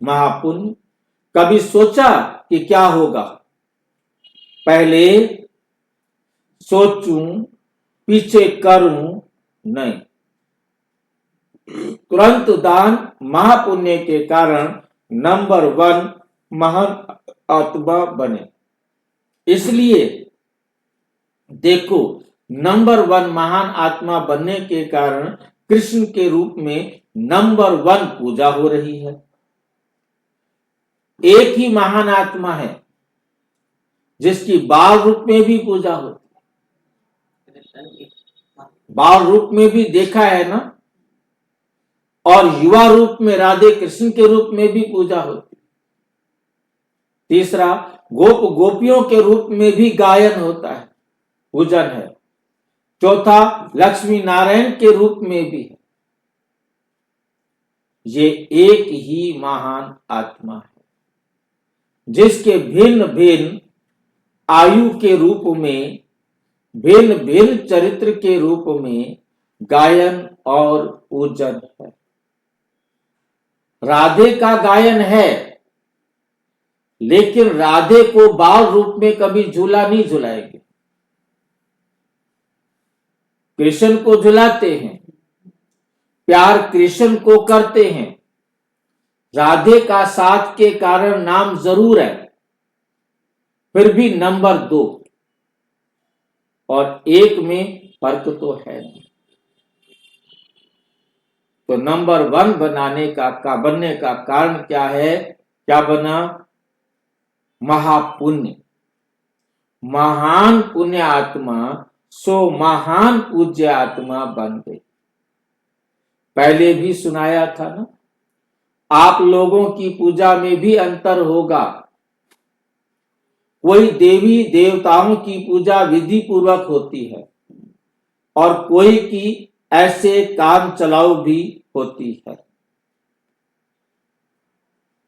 Speaker 1: महापुण्य। कभी सोचा कि क्या होगा? पहले सोचूं, पीछे करूं, नहीं। तुरंत दान, महापुण्य के कारण नंबर 1 महान आत्मा बने। इसलिए देखो, नंबर 1 महान आत्मा बनने के कारण कृष्ण के रूप में नंबर 1 पूजा हो रही है। एक ही महान आत्मा है जिसकी बाल रूप में भी पूजा होती है, बाल रूप में भी देखा है ना, और युवा रूप में राधे कृष्ण के रूप में भी पूजा होती है। तीसरा, गोप गोपियों के रूप में भी गायन होता है, पूजन है। चौथा, लक्ष्मी नारायण के रूप में भी है। ये एक ही महान आत्मा है जिसके भिन्न भिन्न आयु के रूप में, भिन्न भिन्न चरित्र के रूप में गायन और पूजन है। राधे का गायन है, लेकिन राधे को बाल रूप में कभी झूला नहीं झुलाएंगे। कृष्ण को झुलाते हैं, प्यार कृष्ण को करते हैं। राधे का साथ के कारण नाम जरूर है, फिर भी नंबर 2 और 1 में फर्क तो है नहीं। तो नंबर 1 बनने का कारण क्या है? क्या बना? महापुण्य। महान पुण्य आत्मा सो महान पूज्य आत्मा बन गई। पहले भी सुनाया था ना, आप लोगों की पूजा में भी अंतर होगा। कोई देवी देवताओं की पूजा विधि पूर्वक होती है और कोई की ऐसे काम चलाओ भी होती है।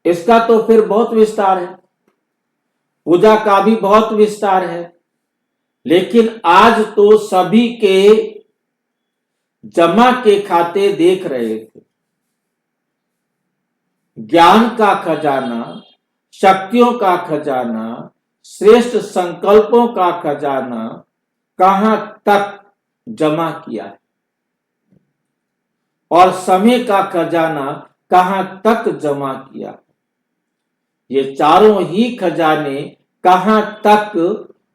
Speaker 1: इसका तो फिर बहुत विस्तार है, पूजा का भी बहुत विस्तार है। लेकिन आज तो सभी के जमा के खाते देख रहे थे। ज्ञान का खजाना, शक्तियों का खजाना, श्रेष्ठ संकल्पों का खजाना कहां तक जमा किया है और समय का खजाना कहां तक जमा किया। ये चारों ही खजाने कहां तक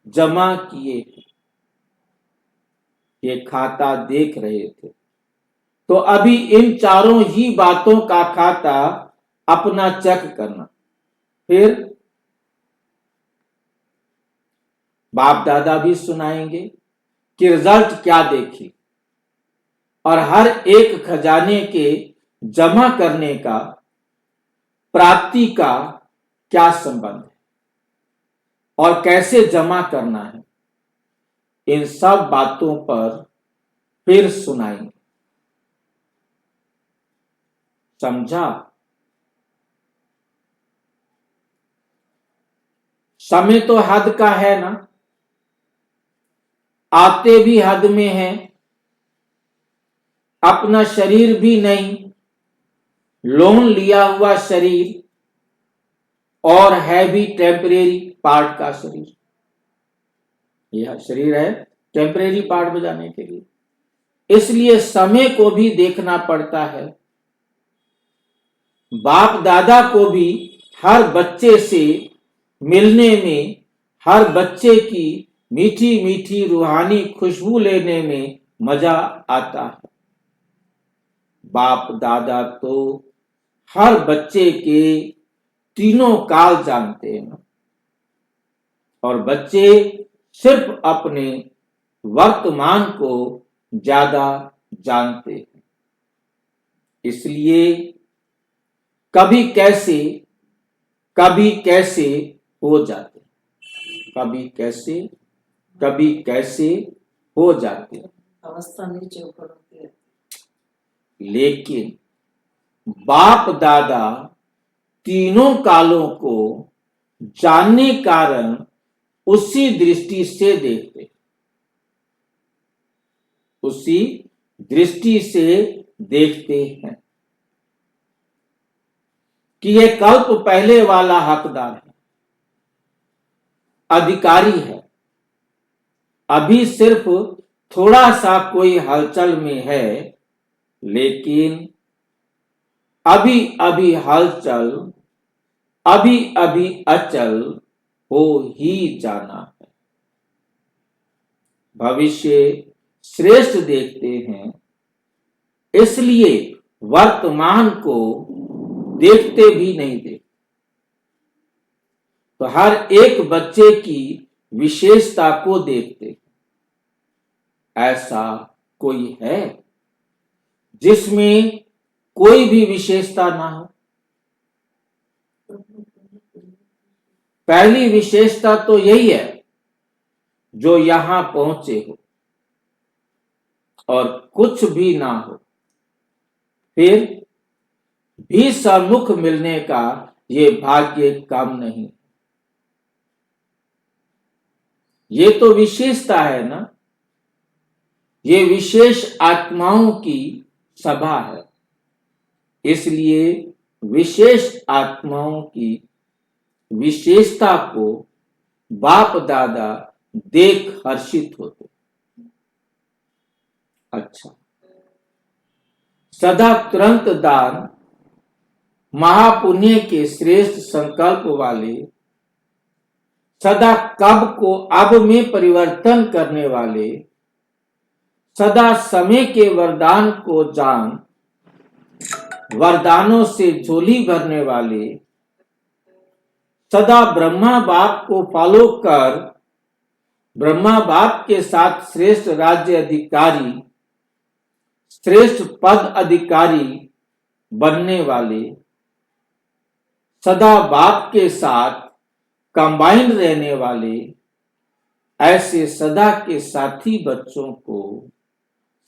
Speaker 1: जमा किए, ये खाता देख रहे थे। तो अभी इन चारों ही बातों का खाता अपना चेक करना। फिर बाप दादा भी सुनाएंगे कि रिजल्ट क्या देखी और हर एक खजाने के जमा करने का प्राप्ति का क्या संबंध है और कैसे जमा करना है, इन सब बातों पर फिर सुनाएंगे। समझा? समय तो हद का है ना, आते भी हद में हैं, अपना शरीर भी नहीं, लोन लिया हुआ शरीर और है भी टेम्परेरी पार्ट का शरीर। यह शरीर है टेम्परेरी पार्ट बजाने के लिए, इसलिए समय को भी देखना पड़ता है। बाप दादा को भी हर बच्चे से मिलने में, हर बच्चे की मीठी मीठी रूहानी खुशबू लेने में मजा आता है। बाप दादा तो हर बच्चे के तीनों काल जानते हैं और बच्चे सिर्फ अपने वर्तमान को ज्यादा जानते हैं। इसलिए कभी कैसे हो जाते, कभी कैसे हो जाते,
Speaker 3: अवस्था नीचे ऊपर होती है।
Speaker 1: लेकिन बाप दादा तीनों कालों को जानने कारण उसी दृष्टि से देखते, उसी दृष्टि से देखते हैं कि ये कल्प पहले वाला हकदार है, अधिकारी है, अभी सिर्फ थोड़ा सा कोई हलचल में है, लेकिन अभी अभी हलचल, अभी अभी अचल हो ही जाना है। भविष्य श्रेष्ठ देखते हैं, इसलिए वर्तमान को देखते भी नहीं देखते। तो हर एक बच्चे की विशेषता को देखते हैं। ऐसा कोई है जिसमें कोई भी विशेषता ना हो? पहली विशेषता तो यही है जो यहां पहुंचे हो और कुछ भी ना हो, फिर भी सम्मुख मिलने का ये भाग्य कम नहीं। ये तो विशेषता है ना, ये विशेष आत्माओं की सभा है, इसलिए विशेष आत्माओं की विशेषता को बाप दादा देख हर्षित होते। अच्छा, सदा तुरंत दान, महापुण्य के श्रेष्ठ संकल्प वाले, सदा कब को अब में परिवर्तन करने वाले, सदा समय के वरदान को जान वरदानों से झोली भरने वाले, सदा ब्रह्मा बाप को फॉलो कर ब्रह्मा बाप के साथ श्रेष्ठ राज्य अधिकारी, श्रेष्ठ पद अधिकारी बनने वाले, सदा बाप के साथ कंबाइंड रहने वाले, ऐसे सदा के साथी बच्चों को,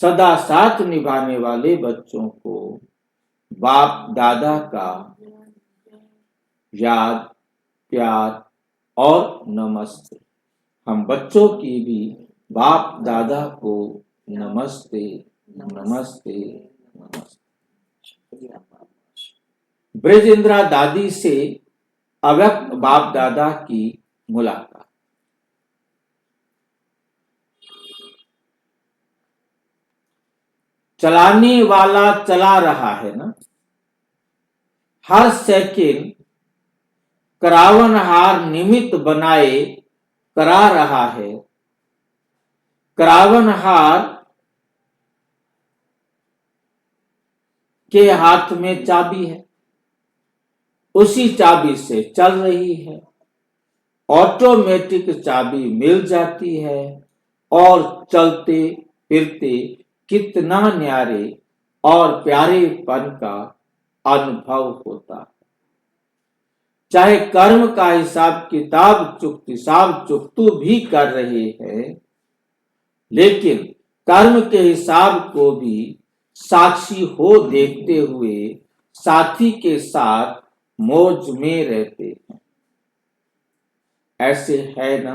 Speaker 1: सदा साथ निभाने वाले बच्चों को बाप दादा का याद, प्यार और नमस्ते। हम बच्चों की भी बाप दादा को नमस्ते नमस्ते नमस्ते। ब्रज इंदिरा दादी से अव्यक्त बाप दादा की मुलाकात। चलाने वाला चला रहा है ना, हर सेकंड करावनहार निमित्त बनाए करा रहा है। करावनहार के हाथ में चाबी है, उसी चाबी से चल रही है। ऑटोमेटिक चाबी मिल जाती है और चलते फिरते कितना न्यारे और प्यारेपन का अनुभव होता है। चाहे कर्म का हिसाब चुकतू भी कर रहे हैं, लेकिन कर्म के हिसाब को भी साक्षी हो देखते हुए साथी के साथ मौज में रहते हैं। ऐसे है ना?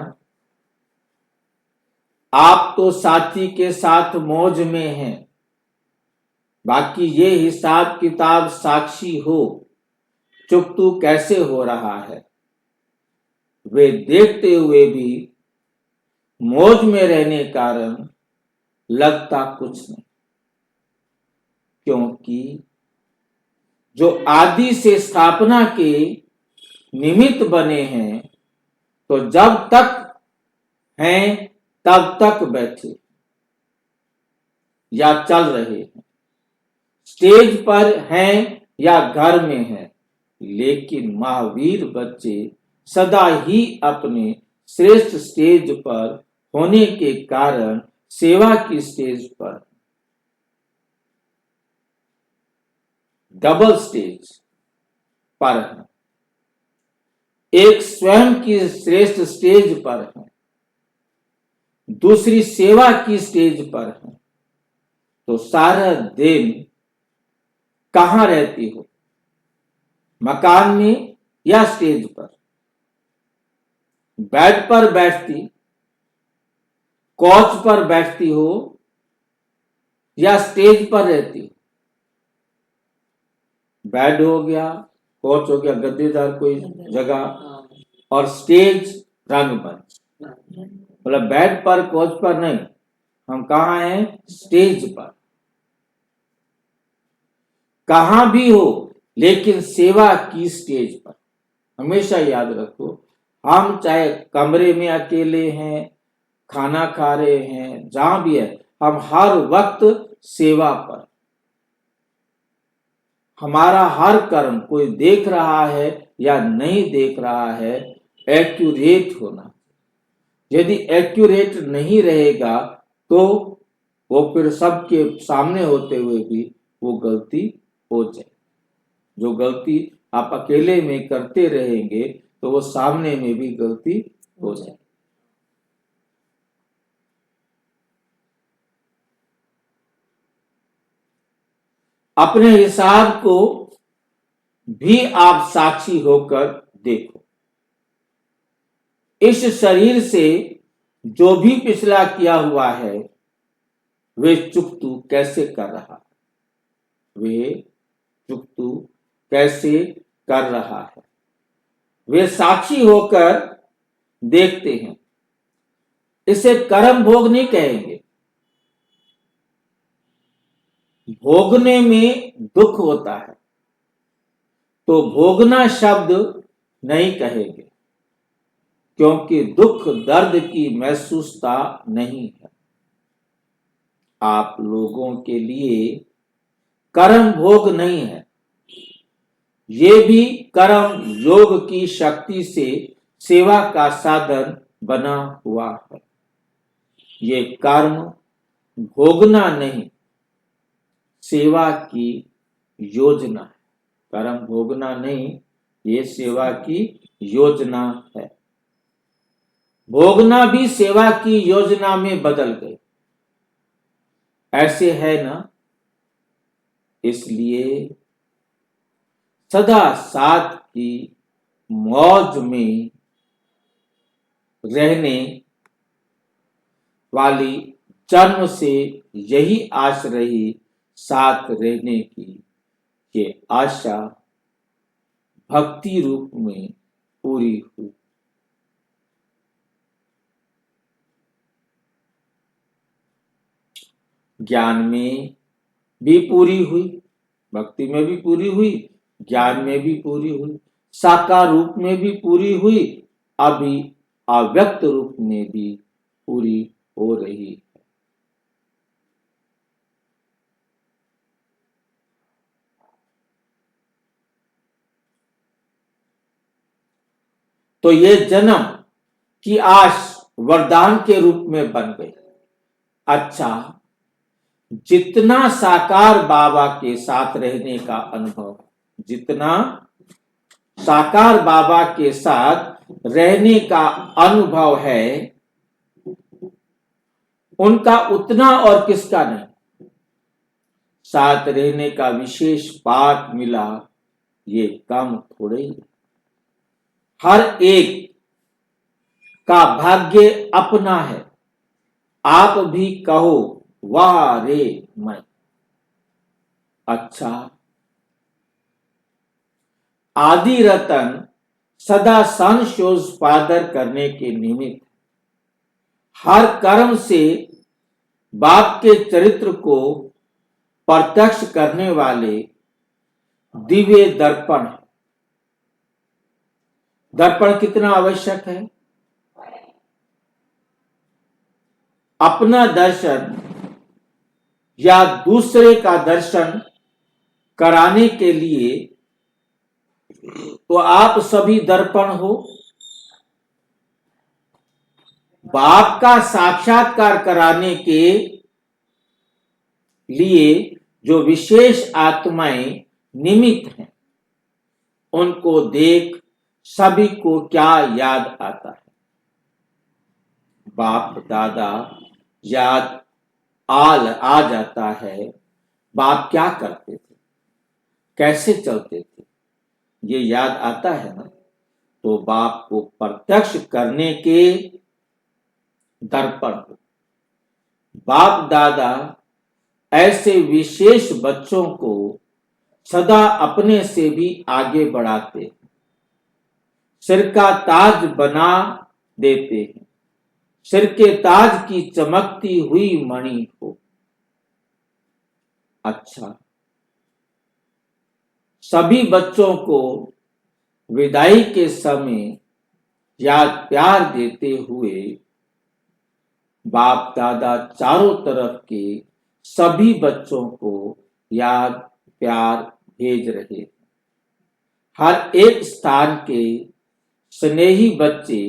Speaker 1: आप तो साथी के साथ मौज में हैं, बाकी ये हिसाब किताब साक्षी हो चुकतू कैसे हो रहा है, वे देखते हुए भी मौज में रहने कारण लगता कुछ नहीं, क्योंकि जो आदि से स्थापना के निमित्त बने हैं, तो जब तक हैं तब तक बैठे या चल रहे हैं, स्टेज पर हैं या घर में हैं, लेकिन महावीर बच्चे सदा ही अपने श्रेष्ठ स्टेज पर होने के कारण सेवा की स्टेज पर, डबल स्टेज पर हैं। एक स्वयं की श्रेष्ठ स्टेज पर है, दूसरी सेवा की स्टेज पर है। तो सारा दिन कहां रहती हो? मकान में या स्टेज पर? बेड पर बैठती, कोच पर बैठती हो या स्टेज पर रहती हो? बेड हो गया, कोच हो गया, गद्देदार कोई जगह, और स्टेज रंगमंच। मतलब बेड पर कोच पर नहीं, हम कहाँ हैं? स्टेज पर। कहां भी हो, लेकिन सेवा की स्टेज पर। हमेशा याद रखो, हम चाहे कमरे में अकेले हैं, खाना खा रहे हैं, जहां भी है, हम हर वक्त सेवा पर। हमारा हर कर्म कोई देख रहा है या नहीं देख रहा है, एक्यूरेट होना। यदि एक्यूरेट नहीं रहेगा तो वो फिर सबके सामने होते हुए भी वो गलती हो जाए। जो गलती आप अकेले में करते रहेंगे तो वो सामने में भी गलती हो जाए। अपने हिसाब को भी आप साक्षी होकर देखो। इस शरीर से जो भी पिछला किया हुआ है, वे चुकतू कैसे कर रहा है, वे चुकतू कैसे कर रहा है, वे साक्षी होकर देखते हैं। इसे कर्म भोग नहीं कहेंगे। भोगने में दुख होता है तो भोगना शब्द नहीं कहेंगे, क्योंकि दुख दर्द की महसूसता नहीं है। आप लोगों के लिए कर्म भोग नहीं है, ये भी कर्म योग की शक्ति से सेवा का साधन बना हुआ है। ये कर्म भोगना नहीं, सेवा की योजना है। कर्म भोगना नहीं, ये सेवा की योजना है। भोगना भी सेवा की योजना में बदल गए। ऐसे है ना? इसलिए सदा साथ की मौज में रहने वाली जन्म से यही आश रही, साथ रहने की। ये आशा भक्ति रूप में पूरी हुई। ज्ञान में भी पूरी हुई, भक्ति में भी पूरी हुई, ज्ञान में भी पूरी हुई, साकार रूप में भी पूरी हुई, अभी अव्यक्त रूप में भी पूरी हो रही है। तो ये जन्म की आश वरदान के रूप में बन गई। अच्छा, जितना साकार बाबा के साथ रहने का अनुभव, जितना साकार बाबा के साथ रहने का अनुभव है, उनका उतना और किसका नहीं। साथ रहने का विशेष पाठ मिला, ये कम थोड़े ही। हर एक का भाग्य अपना है। आप भी कहो वाह रे मैं। अच्छा, आदि रतन सदा संशोधन करने के निमित्त हर कर्म से बाप के चरित्र को प्रत्यक्ष करने वाले दिव्य दर्पण। दर्पण कितना आवश्यक है? अपना दर्शन या दूसरे का दर्शन कराने के लिए तो आप सभी दर्पण हो। बाप का साक्षात्कार कराने के लिए जो विशेष आत्माएं निमित्त हैं, उनको देख सभी को क्या याद आता है? बाप दादा याद आ जाता है। बाप क्या करते थे, कैसे चलते थे, ये याद आता है ना। तो बाप को प्रत्यक्ष करने के दर्पण हो। बाप दादा ऐसे विशेष बच्चों को सदा अपने से भी आगे बढ़ाते, सिर का ताज बना देते हैं। सिर के ताज की चमकती हुई मणि हो। अच्छा, सभी बच्चों को विदाई के समय याद प्यार देते हुए बाप दादा चारों तरफ के सभी बच्चों को याद प्यार भेज रहे। हर एक स्थान के स्नेही बच्चे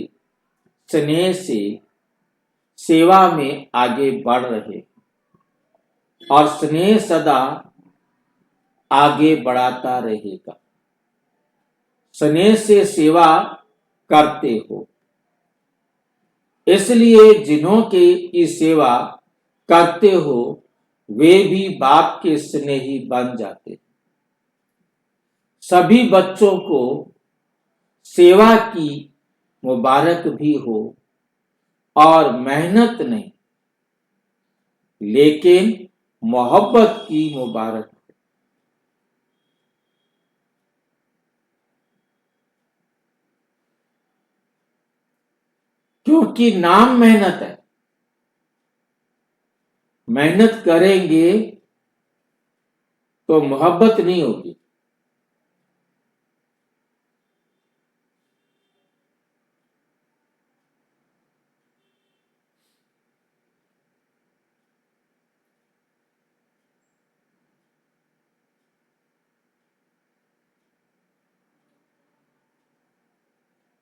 Speaker 1: स्नेह से सेवा में आगे बढ़ रहे और स्नेह सदा आगे बढ़ाता रहेगा। स्नेह से सेवा करते हो, इसलिए जिन्हों की सेवा करते हो वे भी बाप के स्नेही बन जाते। सभी बच्चों को सेवा की मुबारक भी हो और मेहनत नहीं, लेकिन मोहब्बत की मुबारक। क्योंकि नाम मेहनत है। मेहनत करेंगे तो मोहब्बत नहीं होगी।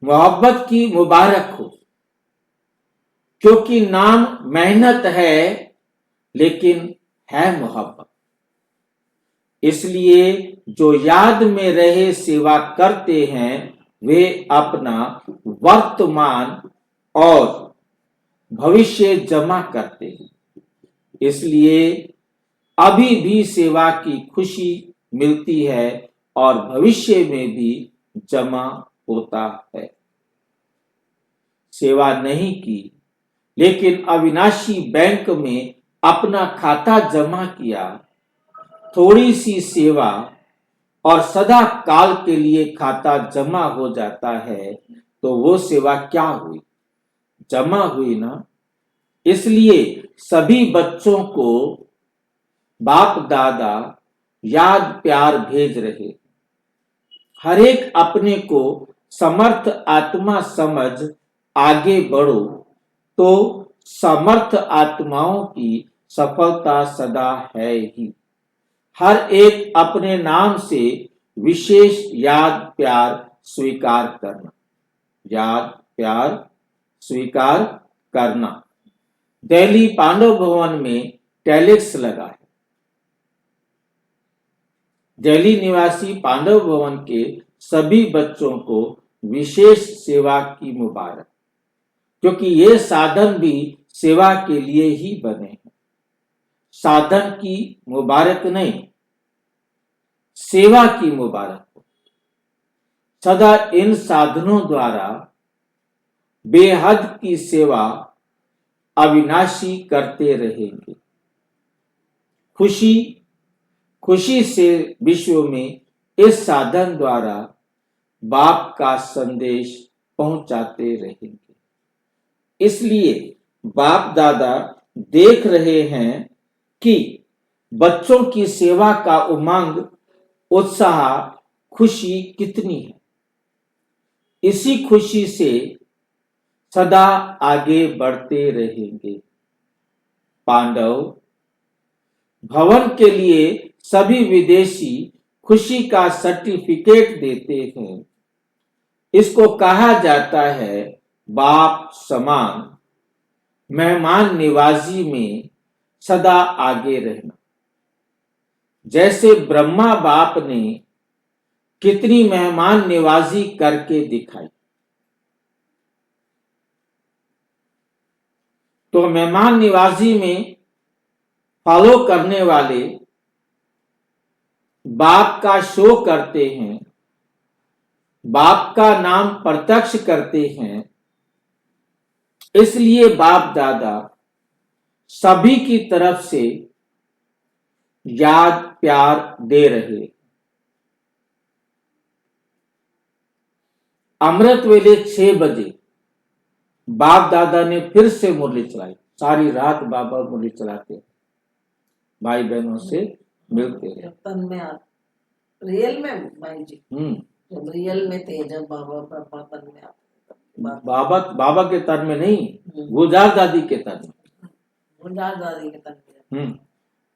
Speaker 1: मोहब्बत की मुबारक हो, क्योंकि नाम मेहनत है लेकिन है मोहब्बत। इसलिए जो याद में रहे सेवा करते हैं वे अपना वर्तमान और भविष्य जमा करते हैं। इसलिए अभी भी सेवा की खुशी मिलती है और भविष्य में भी जमा होता है। सेवा नहीं की लेकिन अविनाशी बैंक में अपना खाता जमा किया, थोड़ी सी सेवा और सदा काल के लिए खाता जमा हो जाता है, तो वो सेवा क्या हुई? जमा हुई ना। इसलिए सभी बच्चों को बाप दादा याद प्यार भेज रहे। हर एक अपने को समर्थ आत्मा समझ आगे बढ़ो, तो समर्थ आत्माओं की सफलता सदा है ही। हर एक अपने नाम से विशेष याद प्यार स्वीकार करना, याद प्यार स्वीकार करना। दिल्ली पांडव भवन में टेलेक्स लगा है। दिल्ली निवासी पांडव भवन के सभी बच्चों को विशेष सेवा की मुबारक, क्योंकि ये साधन भी सेवा के लिए ही बने हैं। साधन की मुबारक नहीं, सेवा की मुबारक हो। सदा इन साधनों द्वारा बेहद की सेवा अविनाशी करते रहेंगे। खुशी से विश्व में इस साधन द्वारा बाप का संदेश पहुंचाते रहेंगे। इसलिए बाप दादा देख रहे हैं कि बच्चों की सेवा का उमंग, उत्साह, खुशी कितनी है। इसी खुशी से सदा आगे बढ़ते रहेंगे। पांडव भवन के लिए सभी विदेशी खुशी का सर्टिफिकेट देते हैं। इसको कहा जाता है बाप समान मेहमान निवाजी में सदा आगे रहना। जैसे ब्रह्मा बाप ने कितनी मेहमान निवाजी करके दिखाई, तो मेहमान निवाजी में फॉलो करने वाले बाप का शो करते हैं, बाप का नाम प्रत्यक्ष करते हैं। इसलिए बाप दादा सभी की तरफ से याद प्यार दे रहे। अमृत वेले 6 बजे बाप दादा ने फिर से मुरली चलाई। सारी रात बाबा मुरली चलाते हैं, भाई बहनों से मिलते हैं।
Speaker 3: तन में रियल में भाई जी, जब रियल में थे, जब बाबा तन में आते,
Speaker 1: बाबा के तन में नहीं, गुलजार दादी के तन में।
Speaker 3: गुलजार दादी के तन में।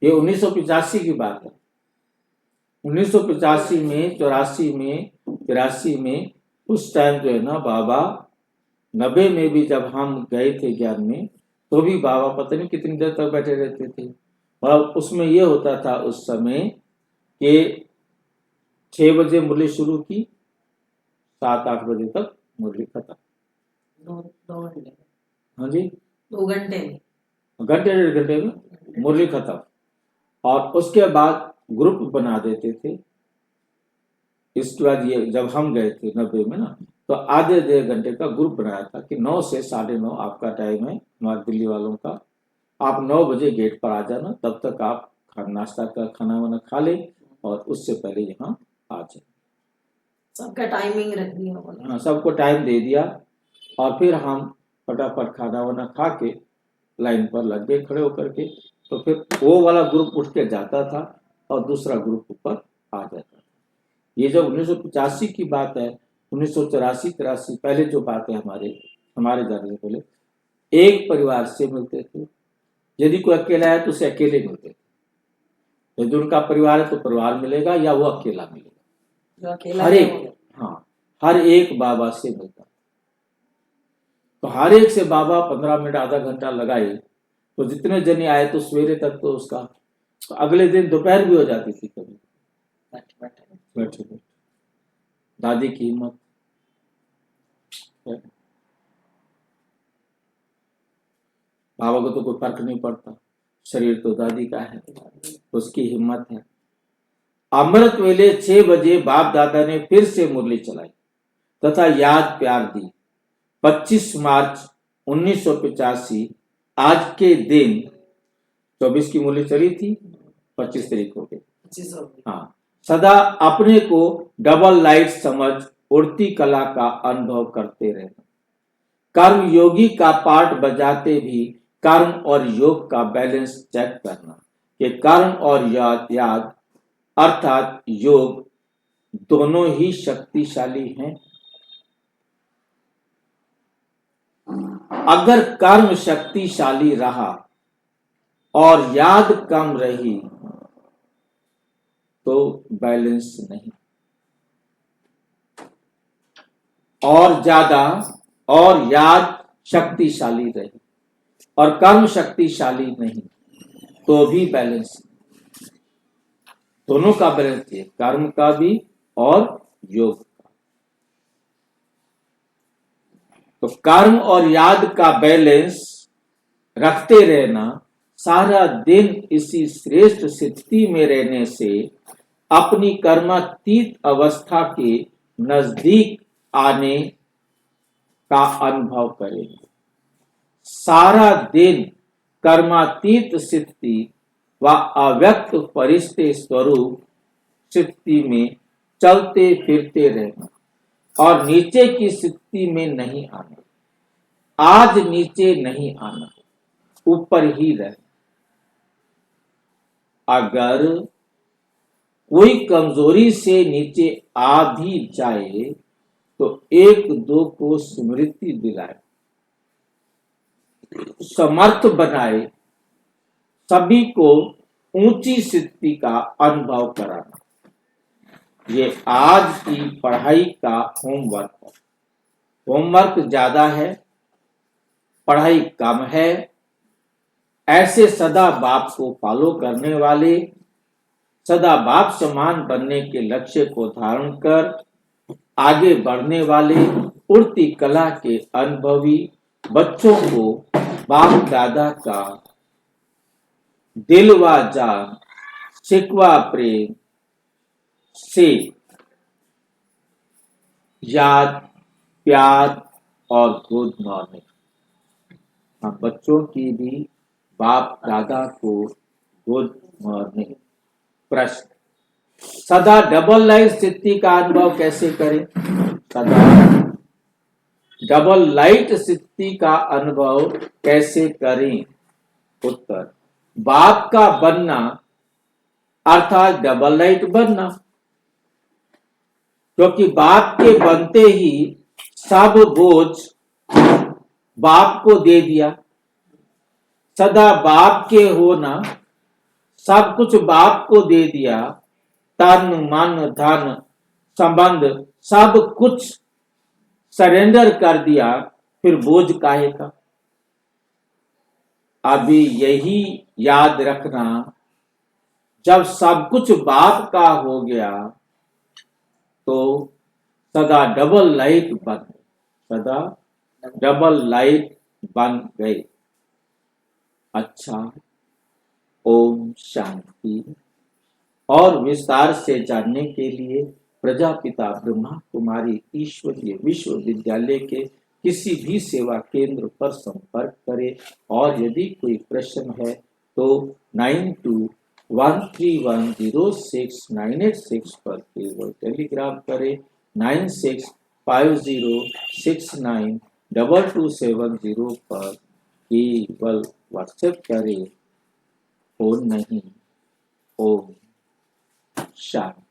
Speaker 1: ये 1985 की बात है। 1985 में, 84 में, 83 में, उस टाइम जो है ना बाबा 90 में भी जब हम गए थे ज्ञान में, तो भी बाबा पता नहीं कितनी देर तक बैठे रहते थे। और उसमें ये होता था उस समय कि 6 बजे मुरली शुरू की, 7-8 बजे तक मुरली खत्म।
Speaker 3: 2 घंटे।
Speaker 1: हाँ जी,
Speaker 3: 2 घंटे में,
Speaker 1: घंटे 1.5 घंटे में मुरली खत्म। और उसके बाद ग्रुप बना देते थे। इसके बाद ये जब हम गए थे 90 में ना, तो आधे 1.5 घंटे का ग्रुप बनाया था कि 9 से 9:30 आपका टाइम है, हमारे दिल्ली वालों का। आप 9 बजे गेट पर आ जाना, तब तक आप नाश्ता का खाना वाना खा लें और उससे पहले यहाँ आ जाए।
Speaker 3: सबका टाइमिंग रख दिया।
Speaker 1: हाँ, सबको टाइम दे दिया। और फिर हम फटाफट खाना वाना खा के लाइन पर लग गए खड़े होकर के। तो फिर वो वाला ग्रुप उठ के जाता था और दूसरा ग्रुप ऊपर आ जाता था। ये जब 1985 की बात है, 1984-83 पहले जो बात है, हमारे जाने से पहले एक परिवार से मिलते थे। यदि कोई अकेला है तो उसे अकेले मिलते थे। यदि उनका परिवार है तो परिवार मिलेगा या वो अकेला मिलेगा। हर एक बाबा से मिलता। तो हर एक से बाबा 15 मिनट आधा घंटा लगाए। तो जितने जने आए तो सवेरे तक तो उसका, तो अगले दिन दोपहर भी हो जाती थी कभी बैठे। दादी की हिम्मत, बाबा को तो कोई फर्क नहीं पड़ता, शरीर तो दादी का है, उसकी हिम्मत है। अमृत वेले 6 बजे बाप दादा ने फिर से मुरली चलाई तथा याद प्यार दी। 25 मार्च 1985 आज के दिन 24 की मुरली चली थी, 25 तारीख हो गई। हाँ, सदा अपने को डबल लाइट समझ उड़ती कला का अनुभव करते रहना। कर्म योगी का पार्ट बजाते भी कर्म और योग का बैलेंस चेक करना कि कर्म और याद अर्थात योग दोनों ही शक्तिशाली हैं। अगर कर्म शक्तिशाली रहा और याद कम रही तो बैलेंस नहीं। और ज्यादा और याद शक्तिशाली रहे और कर्म शक्तिशाली नहीं, तो भी बैलेंस, दोनों का बैलेंस चाहिए, कर्म का भी और योग का। तो कर्म और याद का बैलेंस रखते रहना, सारा दिन इसी श्रेष्ठ स्थिति में रहने से अपनी कर्मातीत अवस्था के नजदीक आने का अनुभव करेंगे। सारा दिन कर्मातीत स्थिति व अव्यक्त परिस्थिति स्वरूप स्थिति में चलते फिरते रहना और नीचे की स्थिति में नहीं आना। आज नीचे नहीं आना, ऊपर ही रहे। अगर कोई कमजोरी से नीचे आ भी जाए तो एक दो को स्मृति दिलाए, समर्थ बनाए, सभी को ऊंची स्थिति का अनुभव कराना। ये आज की पढ़ाई का होमवर्क है। होमवर्क ज्यादा है, पढ़ाई कम है। ऐसे सदा बाप को फॉलो करने वाले, सदा बाप समान बनने के लक्ष्य को धारण कर आगे बढ़ने वाले उड़ती कला के अनुभवी बच्चों को बाप दादा का दिलवा जान, शिकवा प्रेम से याद, प्यार और गुड मॉर्निंग। हम बच्चों की भी बाप दादा को गुड मॉर्निंग। प्रश्न, सदा डबल लाइट स्थिति का अनुभव कैसे करें? सदा डबल लाइट स्थिति का अनुभव कैसे करें? उत्तर, बाप का बनना अर्थात डबल लाइट बनना, क्योंकि बाप के बनते ही सब बोझ बाप को दे दिया। सदा बाप के होना, सब कुछ बाप को दे दिया, तन मन धन संबंध सब कुछ सरेंडर कर दिया, फिर बोझ काहे का? अभी यही याद रखना, जब सब कुछ बाप का हो गया तो सदा डबल लाइट बन गई, सदा डबल लाइट बन गई। अच्छा, ओम शांति। और विस्तार से जानने के लिए प्रजापिता ब्रह्मा कुमारी ईश्वरीय विश्वविद्यालय के किसी भी सेवा केंद्र पर संपर्क करें। और यदि कोई प्रश्न है तो 9213106986 पर केवल टेलीग्राम करें। 9650692270 पर केवल व्हाट्सएप करें, फोन नहीं। ओम शांति।